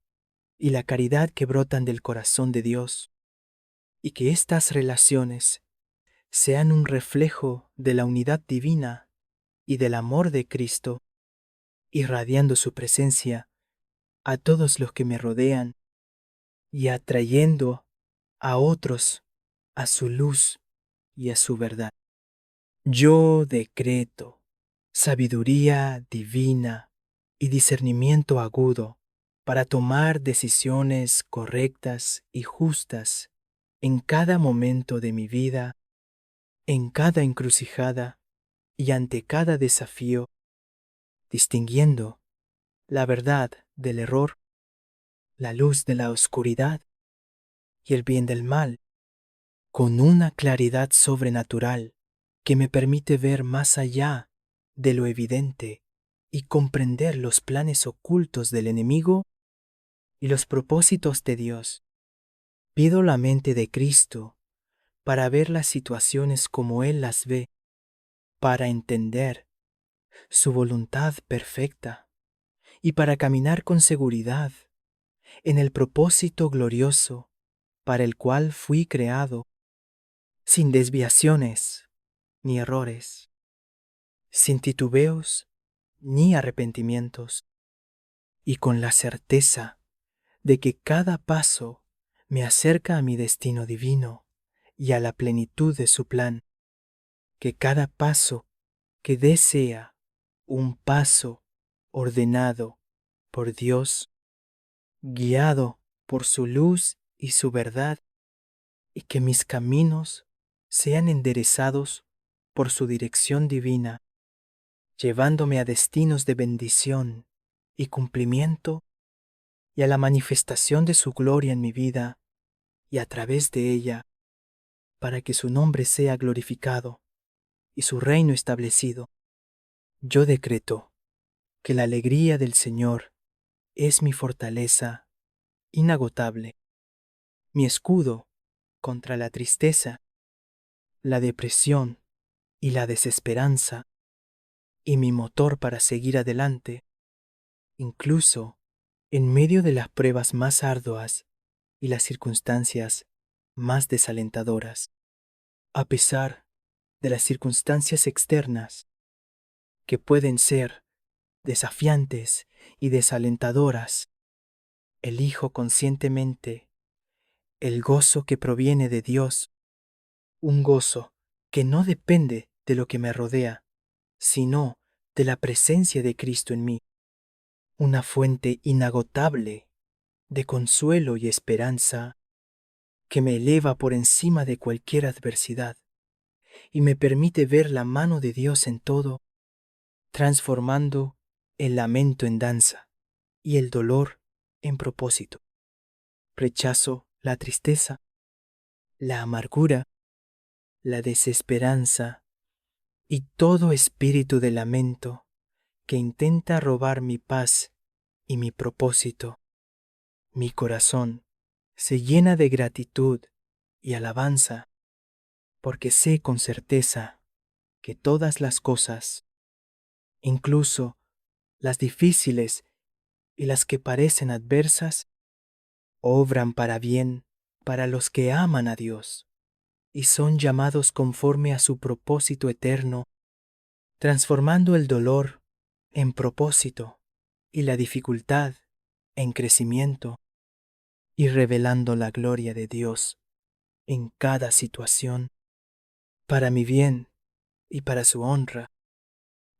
y la caridad que brotan del corazón de Dios, y que estas relaciones sean un reflejo de la unidad divina y del amor de Cristo, irradiando su presencia a todos los que me rodean y atrayendo a otros a su luz y a su verdad. Yo decreto sabiduría divina y discernimiento agudo para tomar decisiones correctas y justas en cada momento de mi vida, en cada encrucijada y ante cada desafío, distinguiendo la verdad del error, la luz de la oscuridad y el bien del mal, con una claridad sobrenatural que me permite ver más allá de lo evidente y comprender los planes ocultos del enemigo y los propósitos de Dios. Pido la mente de Cristo para ver las situaciones como Él las ve, para entender su voluntad perfecta y para caminar con seguridad en el propósito glorioso para el cual fui creado, sin desviaciones ni errores, sin titubeos ni arrepentimientos, y con la certeza de que cada paso me acerca a mi destino divino y a la plenitud de su plan, que cada paso que desea un paso ordenado por Dios, guiado por su luz y su verdad, y que mis caminos sean enderezados por su dirección divina, llevándome a destinos de bendición y cumplimiento y a la manifestación de su gloria en mi vida y a través de ella, para que su nombre sea glorificado y su reino establecido. Yo decreto que la alegría del Señor es mi fortaleza inagotable, mi escudo contra la tristeza, la depresión y la desesperanza, y mi motor para seguir adelante, incluso en medio de las pruebas más arduas y las circunstancias más desalentadoras. A pesar de las circunstancias externas, que pueden ser desafiantes y desalentadoras, elijo conscientemente el gozo que proviene de Dios, un gozo que no depende de lo que me rodea, sino de la presencia de Cristo en mí, una fuente inagotable de consuelo y esperanza que me eleva por encima de cualquier adversidad y me permite ver la mano de Dios en todo, transformando el lamento en danza y el dolor en propósito. Rechazo la tristeza, la amargura, la desesperanza y todo espíritu de lamento que intenta robar mi paz y mi propósito. Mi corazón se llena de gratitud y alabanza, porque sé con certeza que todas las cosas, incluso las difíciles y las que parecen adversas, obran para bien para los que aman a Dios y son llamados conforme a su propósito eterno, transformando el dolor en propósito y la dificultad en crecimiento, y revelando la gloria de Dios en cada situación, para mi bien y para su honra,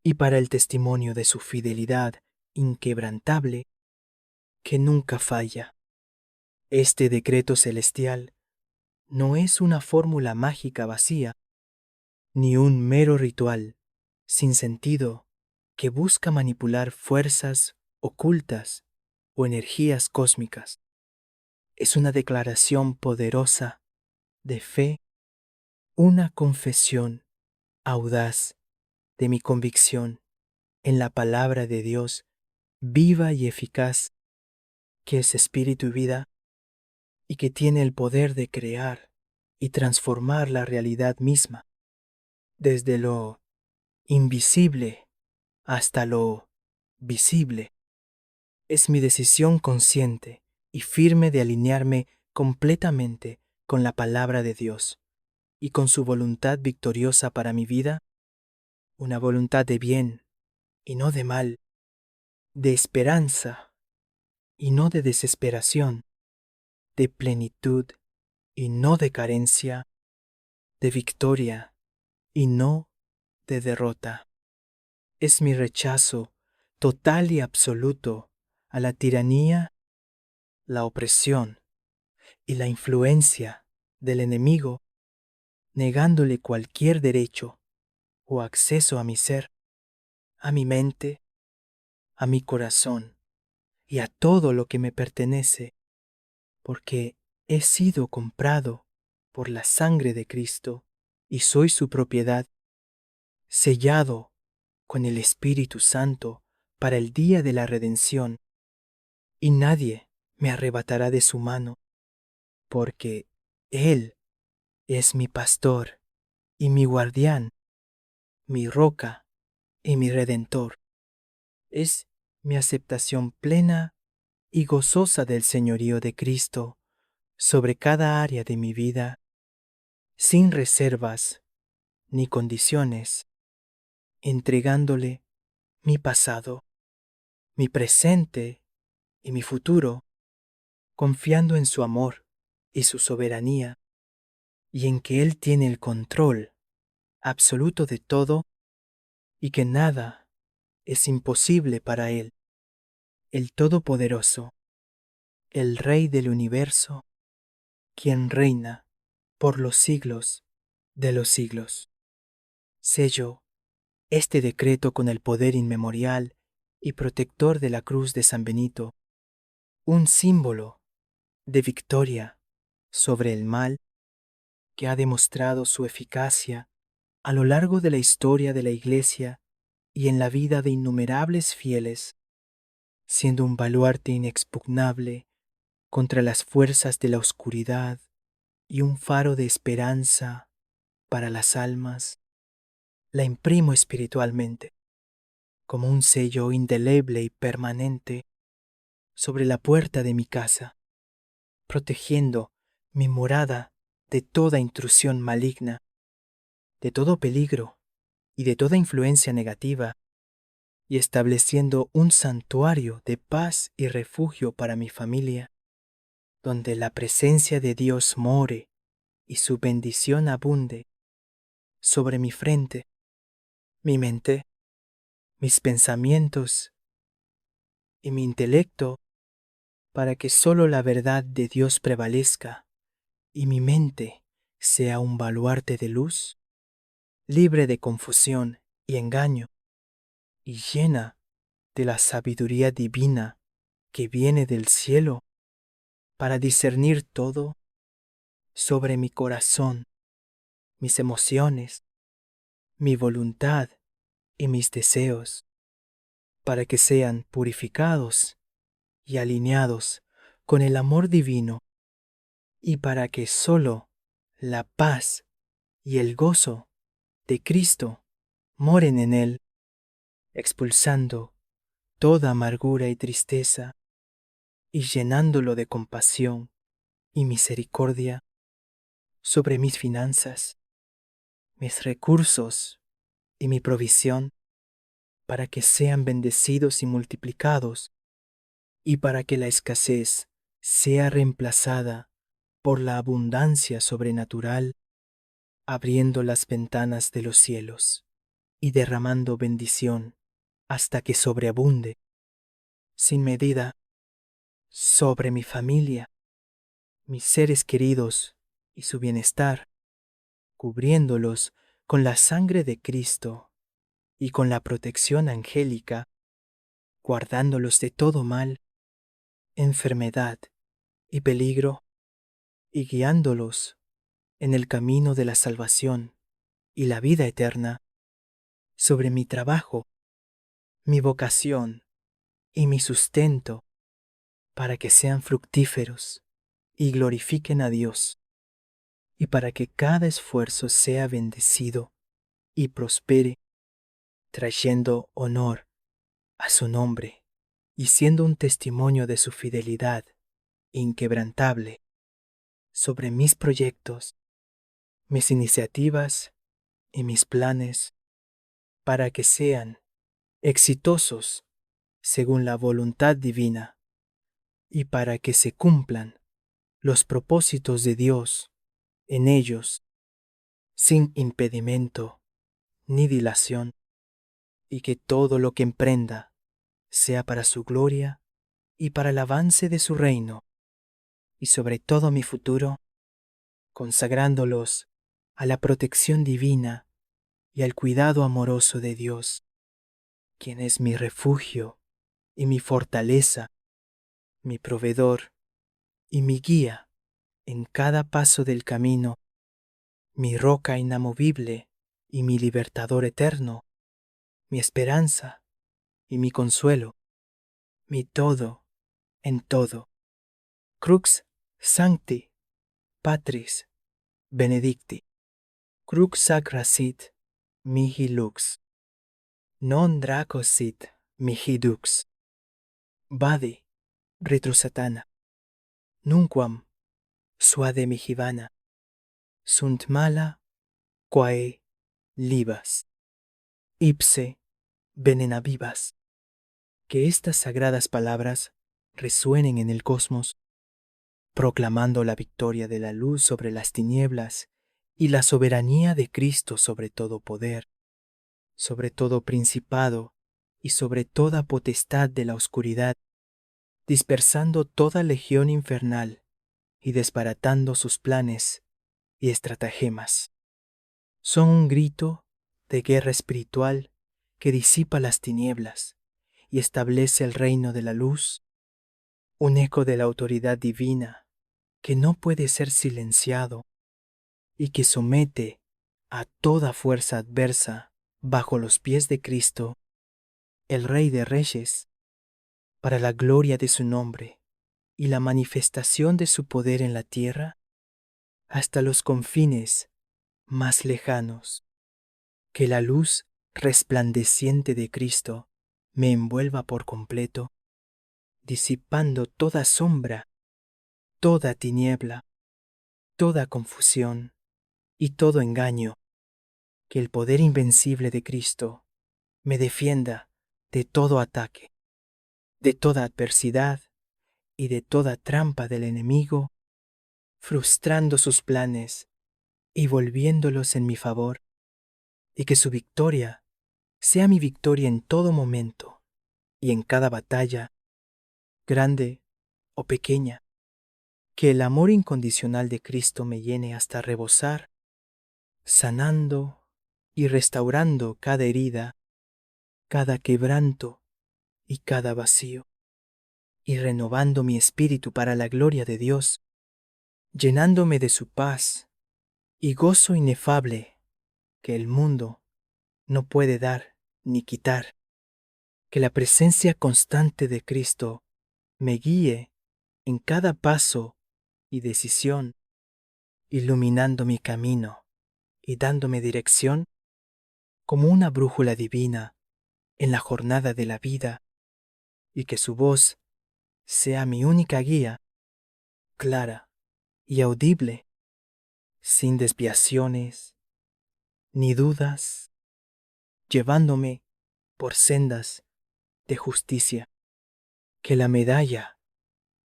y para el testimonio de su fidelidad inquebrantable que nunca falla. Este decreto celestial no es una fórmula mágica vacía, ni un mero ritual sin sentido que busca manipular fuerzas ocultas o energías cósmicas. Es una declaración poderosa de fe, una confesión audaz de mi convicción en la palabra de Dios viva y eficaz, que es espíritu y vida, y que tiene el poder de crear y transformar la realidad misma, desde lo invisible hasta lo visible. Es mi decisión consciente y firme de alinearme completamente con la palabra de Dios y con su voluntad victoriosa para mi vida, una voluntad de bien y no de mal, de esperanza y no de desesperación, de plenitud y no de carencia, de victoria y no de derrota. Es mi rechazo total y absoluto a la tiranía, la opresión y la influencia del enemigo, negándole cualquier derecho o acceso a mi ser, a mi mente, a mi corazón y a todo lo que me pertenece, porque he sido comprado por la sangre de Cristo y soy su propiedad, sellado con el Espíritu Santo para el día de la redención, y nadie me arrebatará de su mano, porque Él es mi pastor y mi guardián, mi roca y mi redentor. Es mi aceptación plena y gozosa del señorío de Cristo sobre cada área de mi vida, sin reservas ni condiciones, entregándole mi pasado, mi presente y mi futuro, confiando en su amor y su soberanía, y en que Él tiene el control absoluto de todo y que nada es imposible para Él, el Todopoderoso, el Rey del universo, quien reina por los siglos de los siglos. Sello este decreto con el poder inmemorial y protector de la cruz de San Benito, un símbolo de victoria sobre el mal que ha demostrado su eficacia a lo largo de la historia de la Iglesia y en la vida de innumerables fieles, siendo un baluarte inexpugnable contra las fuerzas de la oscuridad y un faro de esperanza para las almas. La imprimo espiritualmente como un sello indeleble y permanente sobre la puerta de mi casa, protegiendo mi morada de toda intrusión maligna, de todo peligro y de toda influencia negativa, y estableciendo un santuario de paz y refugio para mi familia, donde la presencia de Dios more y su bendición abunde sobre mi frente, mi mente, mis pensamientos y mi intelecto, para que solo la verdad de Dios prevalezca y mi mente sea un baluarte de luz, libre de confusión y engaño, y llena de la sabiduría divina que viene del cielo para discernir todo sobre mi corazón, mis emociones, mi voluntad y mis deseos, para que sean purificados y alineados con el amor divino, y para que solo la paz y el gozo de Cristo moren en él, expulsando toda amargura y tristeza y llenándolo de compasión y misericordia sobre mis finanzas, mis recursos y mi provisión, para que sean bendecidos y multiplicados, y para que la escasez sea reemplazada por la abundancia sobrenatural, abriendo las ventanas de los cielos y derramando bendición hasta que sobreabunde, sin medida, sobre mi familia, mis seres queridos y su bienestar, cubriéndolos con la sangre de Cristo y con la protección angélica, guardándolos de todo mal, enfermedad y peligro, y guiándolos en el camino de la salvación y la vida eterna, sobre mi trabajo, mi vocación y mi sustento, para que sean fructíferos y glorifiquen a Dios, y para que cada esfuerzo sea bendecido y prospere, trayendo honor a su nombre y siendo un testimonio de su fidelidad inquebrantable sobre mis proyectos, mis iniciativas y mis planes, para que sean exitosos según la voluntad divina y para que se cumplan los propósitos de Dios en ellos sin impedimento ni dilación, y que todo lo que emprenda sea para su gloria y para el avance de su reino, y sobre todo mi futuro, consagrándolos a la protección divina y al cuidado amoroso de Dios, quien es mi refugio y mi fortaleza, mi proveedor y mi guía en cada paso del camino, mi roca inamovible y mi libertador eterno, mi esperanza y mi consuelo, mi todo en todo. Crux sancti Patris benedicti, crux sacra sit mihi lux, non draco sit mihi dux. Vade, retro satana, nunquam suade mihi vana, sunt mala quae libas, ipse venena vivas. Que estas sagradas palabras resuenen en el cosmos, proclamando la victoria de la luz sobre las tinieblas y la soberanía de Cristo sobre todo poder, sobre todo principado y sobre toda potestad de la oscuridad, dispersando toda legión infernal y desbaratando sus planes y estratagemas. Son un grito de guerra espiritual que disipa las tinieblas y establece el reino de la luz, un eco de la autoridad divina que no puede ser silenciado y que somete a toda fuerza adversa bajo los pies de Cristo, el Rey de Reyes, para la gloria de su nombre y la manifestación de su poder en la tierra hasta los confines más lejanos. Que la luz resplandeciente de Cristo me envuelva por completo, disipando toda sombra, toda tiniebla, toda confusión y todo engaño. Que el poder invencible de Cristo me defienda de todo ataque, de toda adversidad y de toda trampa del enemigo, frustrando sus planes y volviéndolos en mi favor, y que su victoria sea mi victoria en todo momento y en cada batalla, grande o pequeña. Que el amor incondicional de Cristo me llene hasta rebosar, sanando y restaurando cada herida, cada quebranto y cada vacío, y renovando mi espíritu para la gloria de Dios, llenándome de su paz y gozo inefable que el mundo no puede dar ni quitar. Que la presencia constante de Cristo me guíe en cada paso y decisión, iluminando mi camino y dándome dirección como una brújula divina en la jornada de la vida, y que su voz sea mi única guía, clara y audible, sin desviaciones ni dudas, llevándome por sendas de justicia. Que la medalla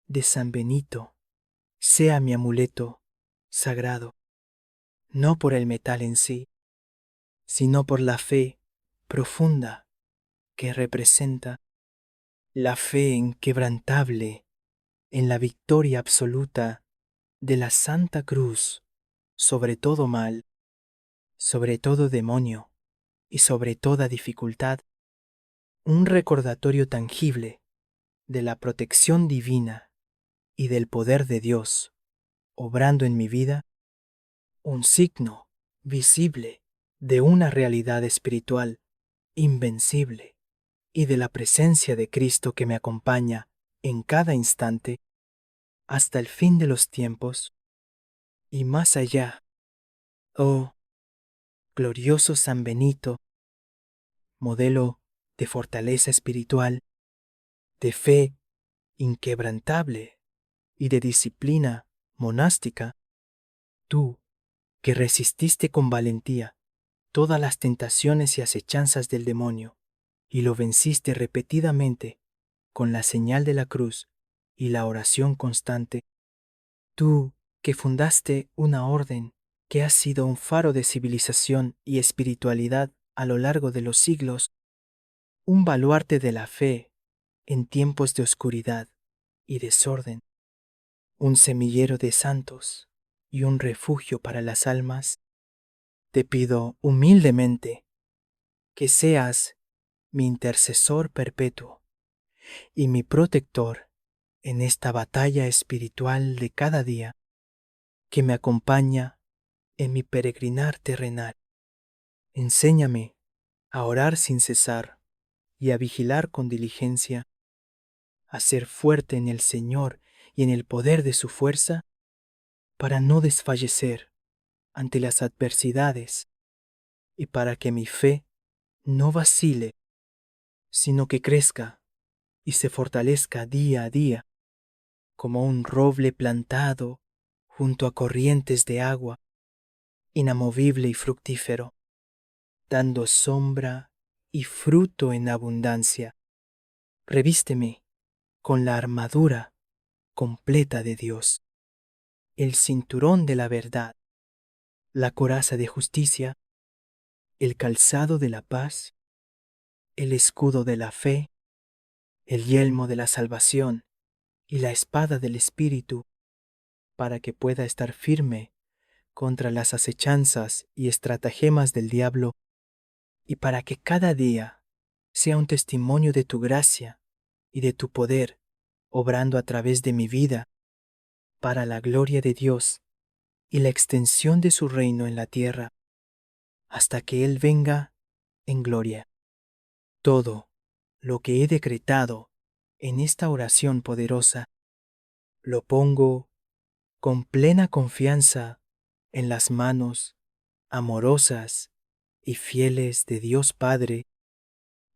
de San Benito sea mi amuleto sagrado, no por el metal en sí, sino por la fe profunda que representa, la fe inquebrantable en la victoria absoluta de la Santa Cruz sobre todo mal, sobre todo demonio y sobre toda dificultad, un recordatorio tangible de la protección divina y del poder de Dios obrando en mi vida, un signo visible de una realidad espiritual invencible y de la presencia de Cristo que me acompaña en cada instante, hasta el fin de los tiempos, y más allá. Oh, glorioso San Benito, modelo de fortaleza espiritual, de fe inquebrantable y de disciplina monástica, tú que resististe con valentía todas las tentaciones y acechanzas del demonio, y lo venciste repetidamente con la señal de la cruz y la oración constante, tú que fundaste una orden que ha sido un faro de civilización y espiritualidad a lo largo de los siglos, un baluarte de la fe en tiempos de oscuridad y desorden, un semillero de santos y un refugio para las almas, te pido humildemente que seas mi intercesor perpetuo y mi protector en esta batalla espiritual de cada día que me acompaña en mi peregrinar terrenal. Enséñame a orar sin cesar y a vigilar con diligencia, a ser fuerte en el Señor y en el poder de su fuerza, para no desfallecer ante las adversidades y para que mi fe no vacile, sino que crezca y se fortalezca día a día, como un roble plantado junto a corrientes de agua, inamovible y fructífero, dando sombra y fruto en abundancia. Revísteme con la armadura completa de Dios, el cinturón de la verdad, la coraza de justicia, el calzado de la paz, el escudo de la fe, el yelmo de la salvación y la espada del Espíritu, para que pueda estar firme contra las acechanzas y estratagemas del diablo, y para que cada día sea un testimonio de tu gracia y de tu poder, obrando a través de mi vida, para la gloria de Dios y la extensión de su reino en la tierra, hasta que Él venga en gloria. Todo lo que he decretado en esta oración poderosa, lo pongo con plena confianza en las manos amorosas y fieles de Dios Padre,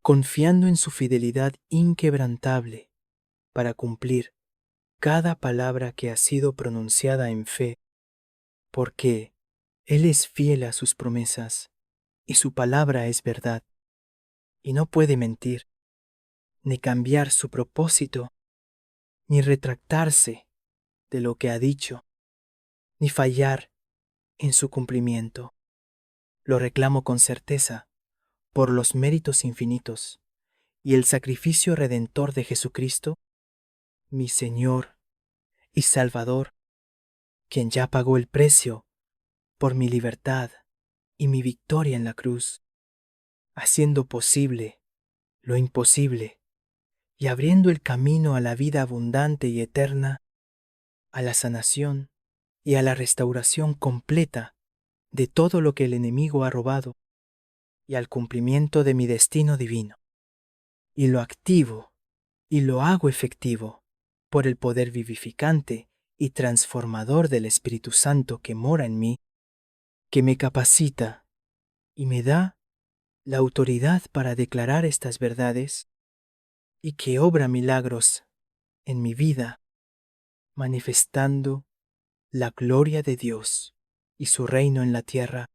confiando en su fidelidad inquebrantable para cumplir cada palabra que ha sido pronunciada en fe, porque Él es fiel a sus promesas y su palabra es verdad, y no puede mentir, ni cambiar su propósito, ni retractarse de lo que ha dicho, ni fallar en su cumplimiento. Lo reclamo con certeza por los méritos infinitos y el sacrificio redentor de Jesucristo, mi Señor y Salvador, quien ya pagó el precio por mi libertad y mi victoria en la cruz, haciendo posible lo imposible y abriendo el camino a la vida abundante y eterna, a la sanación y a la restauración completa de todo lo que el enemigo ha robado y al cumplimiento de mi destino divino. Y lo activo y lo hago efectivo por el poder vivificante y transformador del Espíritu Santo que mora en mí, que me capacita y me da la autoridad para declarar estas verdades y que obra milagros en mi vida, manifestando la gloria de Dios y su reino en la tierra,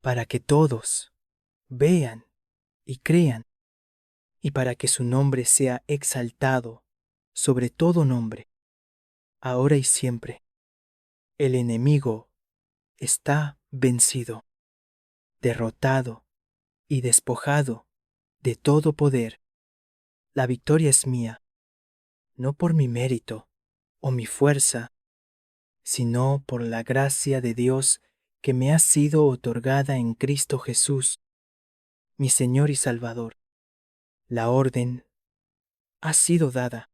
para que todos vean y crean, y para que su nombre sea exaltado sobre todo nombre, ahora y siempre. El enemigo está vencido, derrotado y despojado de todo poder. La victoria es mía, no por mi mérito o mi fuerza, sino por la gracia de Dios que me ha sido otorgada en Cristo Jesús, mi Señor y Salvador. La orden ha sido dada.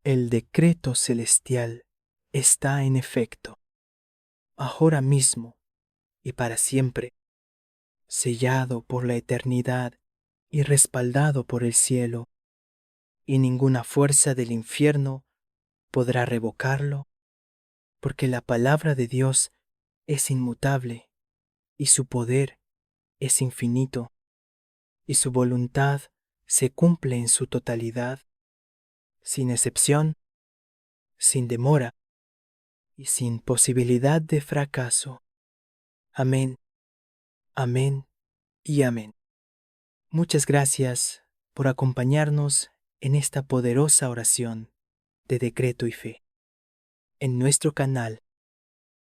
El decreto celestial está en efecto, ahora mismo y para siempre, sellado por la eternidad y respaldado por el cielo, y ninguna fuerza del infierno podrá revocarlo, porque la palabra de Dios es inmutable y su poder es infinito, y su voluntad se cumple en su totalidad, sin excepción, sin demora y sin posibilidad de fracaso. Amén, amén y amén. Muchas gracias por acompañarnos en esta poderosa oración de decreto y fe. En nuestro canal,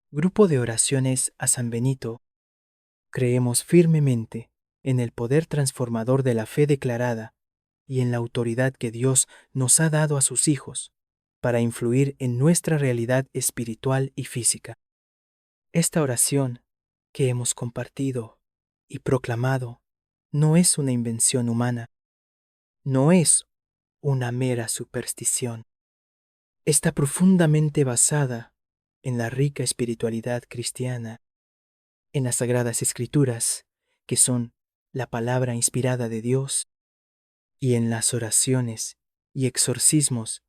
Grupo de Oraciones a San Benito, creemos firmemente en el poder transformador de la fe declarada y en la autoridad que Dios nos ha dado a sus hijos para influir en nuestra realidad espiritual y física. Esta oración que hemos compartido y proclamado no es una invención humana, no es una mera superstición. Está profundamente basada en la rica espiritualidad cristiana, en las Sagradas Escrituras, que son la palabra inspirada de Dios, y en las oraciones y exorcismos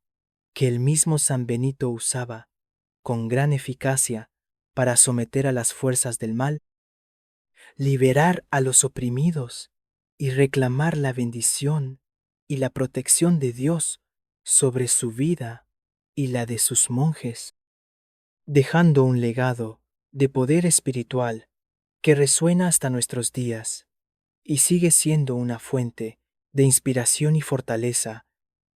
que el mismo San Benito usaba con gran eficacia para someter a las fuerzas del mal, liberar a los oprimidos y reclamar la bendición y la protección de Dios sobre su vida y la de sus monjes, dejando un legado de poder espiritual que resuena hasta nuestros días y sigue siendo una fuente de inspiración y fortaleza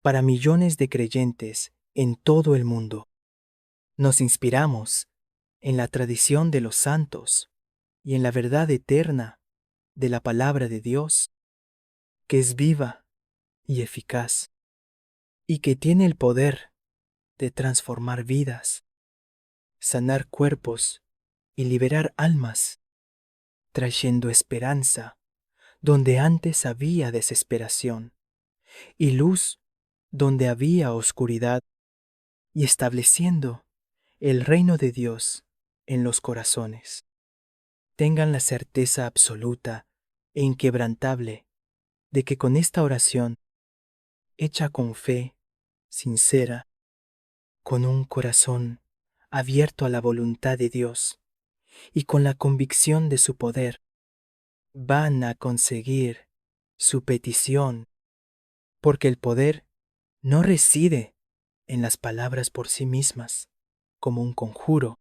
para millones de creyentes en todo el mundo. Nos inspiramos en la tradición de los santos y en la verdad eterna de la palabra de Dios, que es viva y eficaz, y que tiene el poder de transformar vidas, sanar cuerpos y liberar almas, trayendo esperanza donde antes había desesperación, y luz donde había oscuridad, y estableciendo el reino de Dios en los corazones. Tengan la certeza absoluta e inquebrantable de que con esta oración, hecha con fe, sincera, con un corazón abierto a la voluntad de Dios y con la convicción de su poder, van a conseguir su petición, porque el poder no reside en las palabras por sí mismas, como un conjuro,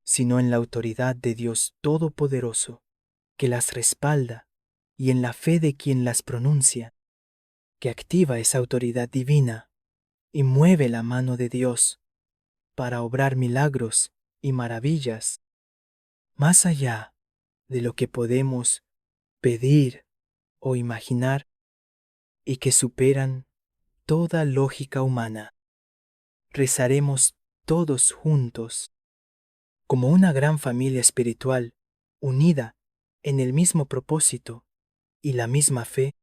sino en la autoridad de Dios Todopoderoso, que las respalda, y en la fe de quien las pronuncia, que activa esa autoridad divina y mueve la mano de Dios para obrar milagros y maravillas, más allá de lo que podemos pedir o imaginar y que superan toda lógica humana. Rezaremos todos juntos, como una gran familia espiritual, unida en el mismo propósito y la misma fe,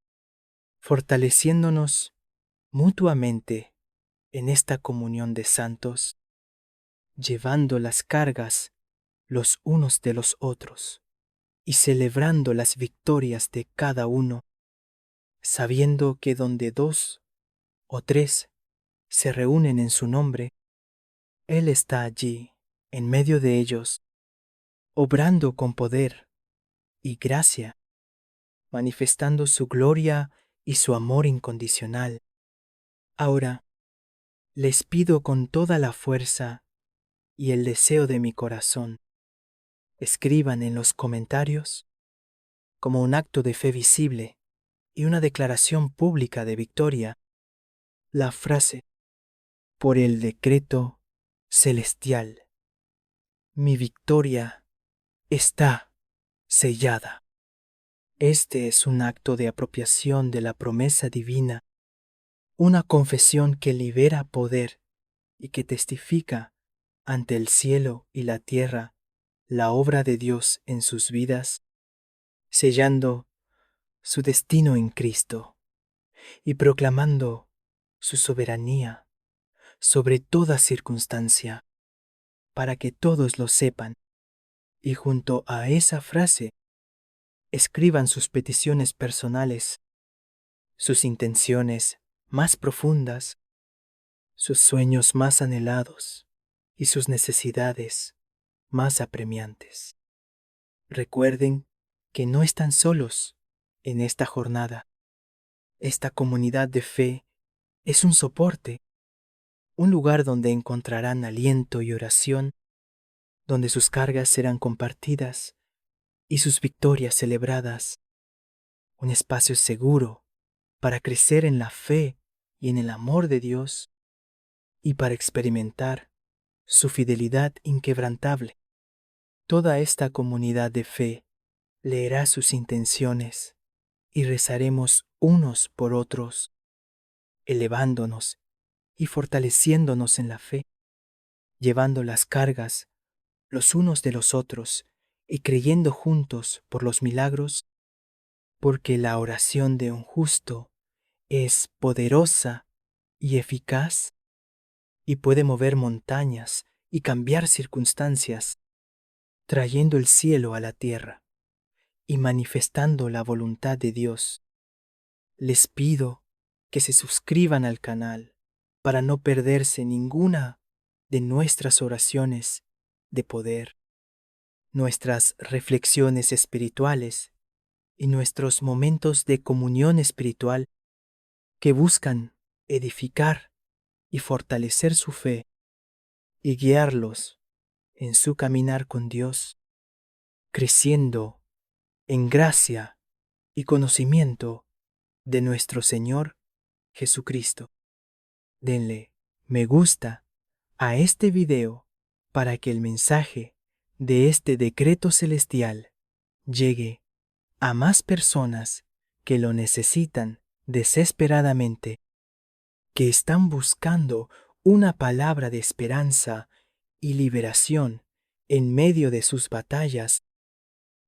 fortaleciéndonos mutuamente en esta comunión de santos, llevando las cargas los unos de los otros y celebrando las victorias de cada uno, sabiendo que donde 2 o 3 se reúnen en su nombre, Él está allí, en medio de ellos, obrando con poder y gracia, manifestando su gloria y su amor incondicional. Ahora, les pido con toda la fuerza y el deseo de mi corazón, escriban en los comentarios, como un acto de fe visible y una declaración pública de victoria, la frase: por el decreto celestial, mi victoria está sellada. Este es un acto de apropiación de la promesa divina, una confesión que libera poder y que testifica ante el cielo y la tierra la obra de Dios en sus vidas, sellando su destino en Cristo y proclamando su soberanía sobre toda circunstancia, para que todos lo sepan, y junto a esa frase escriban sus peticiones personales, sus intenciones más profundas, sus sueños más anhelados y sus necesidades más apremiantes. Recuerden que no están solos en esta jornada. Esta comunidad de fe es un soporte, un lugar donde encontrarán aliento y oración, donde sus cargas serán compartidas y sus victorias celebradas, un espacio seguro para crecer en la fe y en el amor de Dios y para experimentar su fidelidad inquebrantable. Toda esta comunidad de fe leerá sus intenciones y rezaremos unos por otros, elevándonos y fortaleciéndonos en la fe, llevando las cargas los unos de los otros y creyendo juntos por los milagros, porque la oración de un justo es poderosa y eficaz y puede mover montañas y cambiar circunstancias, trayendo el cielo a la tierra y manifestando la voluntad de Dios. Les pido que se suscriban al canal para no perderse ninguna de nuestras oraciones de poder, nuestras reflexiones espirituales y nuestros momentos de comunión espiritual que buscan edificar y fortalecer su fe y guiarlos en su caminar con Dios, creciendo en gracia y conocimiento de nuestro Señor Jesucristo. Denle me gusta a este video para que el mensaje de este decreto celestial llegue a más personas que lo necesitan desesperadamente, que están buscando una palabra de esperanza y liberación en medio de sus batallas,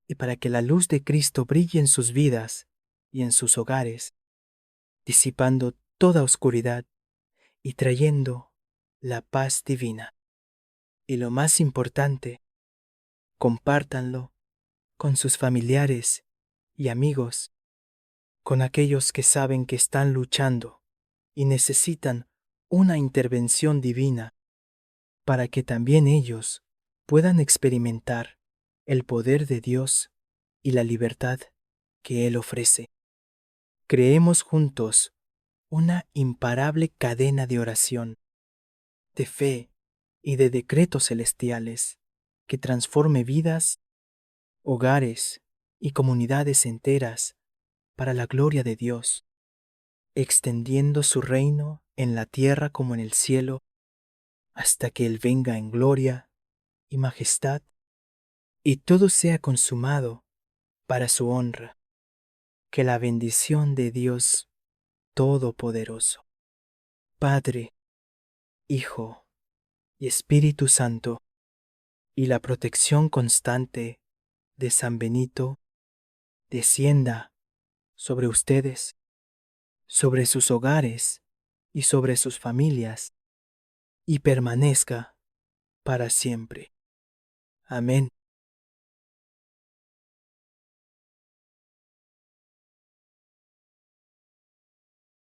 y para que la luz de Cristo brille en sus vidas y en sus hogares, disipando toda oscuridad y trayendo la paz divina. Y lo más importante, compártanlo con sus familiares y amigos, con aquellos que saben que están luchando y necesitan una intervención divina para que también ellos puedan experimentar el poder de Dios y la libertad que Él ofrece. Creemos juntos una imparable cadena de oración, de fe y de decretos celestiales que transforme vidas, hogares y comunidades enteras para la gloria de Dios, extendiendo su reino en la tierra como en el cielo, hasta que Él venga en gloria y majestad, y todo sea consumado para su honra. Que la bendición de Dios Todopoderoso, Padre, Hijo y Espíritu Santo, y la protección constante de San Benito descienda sobre ustedes, sobre sus hogares y sobre sus familias, y permanezca para siempre. Amén.